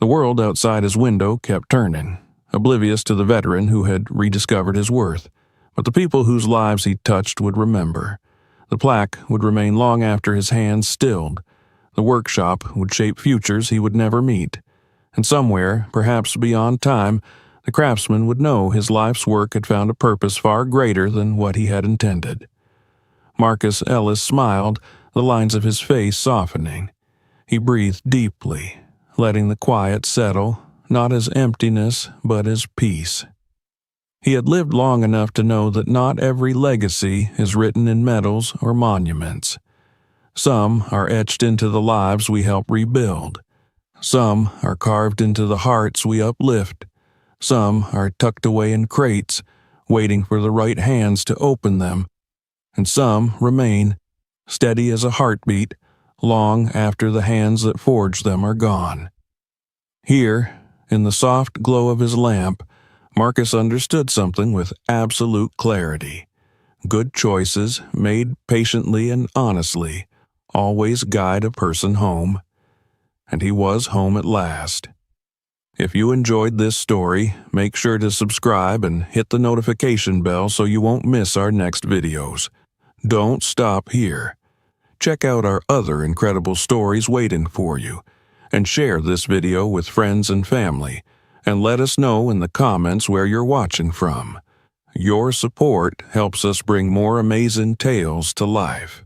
S1: The world outside his window kept turning, oblivious to the veteran who had rediscovered his worth, but the people whose lives he touched would remember. The plaque would remain long after his hands stilled. The workshop would shape futures he would never meet. And somewhere, perhaps beyond time, the craftsman would know his life's work had found a purpose far greater than what he had intended. Marcus Ellis smiled, the lines of his face softening. He breathed deeply, letting the quiet settle, not as emptiness, but as peace. He had lived long enough to know that not every legacy is written in medals or monuments. Some are etched into the lives we help rebuild. Some are carved into the hearts we uplift. Some are tucked away in crates, waiting for the right hands to open them. And some remain, steady as a heartbeat, long after the hands that forged them are gone. Here, in the soft glow of his lamp, Marcus understood something with absolute clarity. Good choices, made patiently and honestly, always guide a person home. And he was home at last. If you enjoyed this story, make sure to subscribe and hit the notification bell so you won't miss our next videos. Don't stop here. Check out our other incredible stories waiting for you, and share this video with friends and family, and let us know in the comments where you're watching from. Your support helps us bring more amazing tales to life.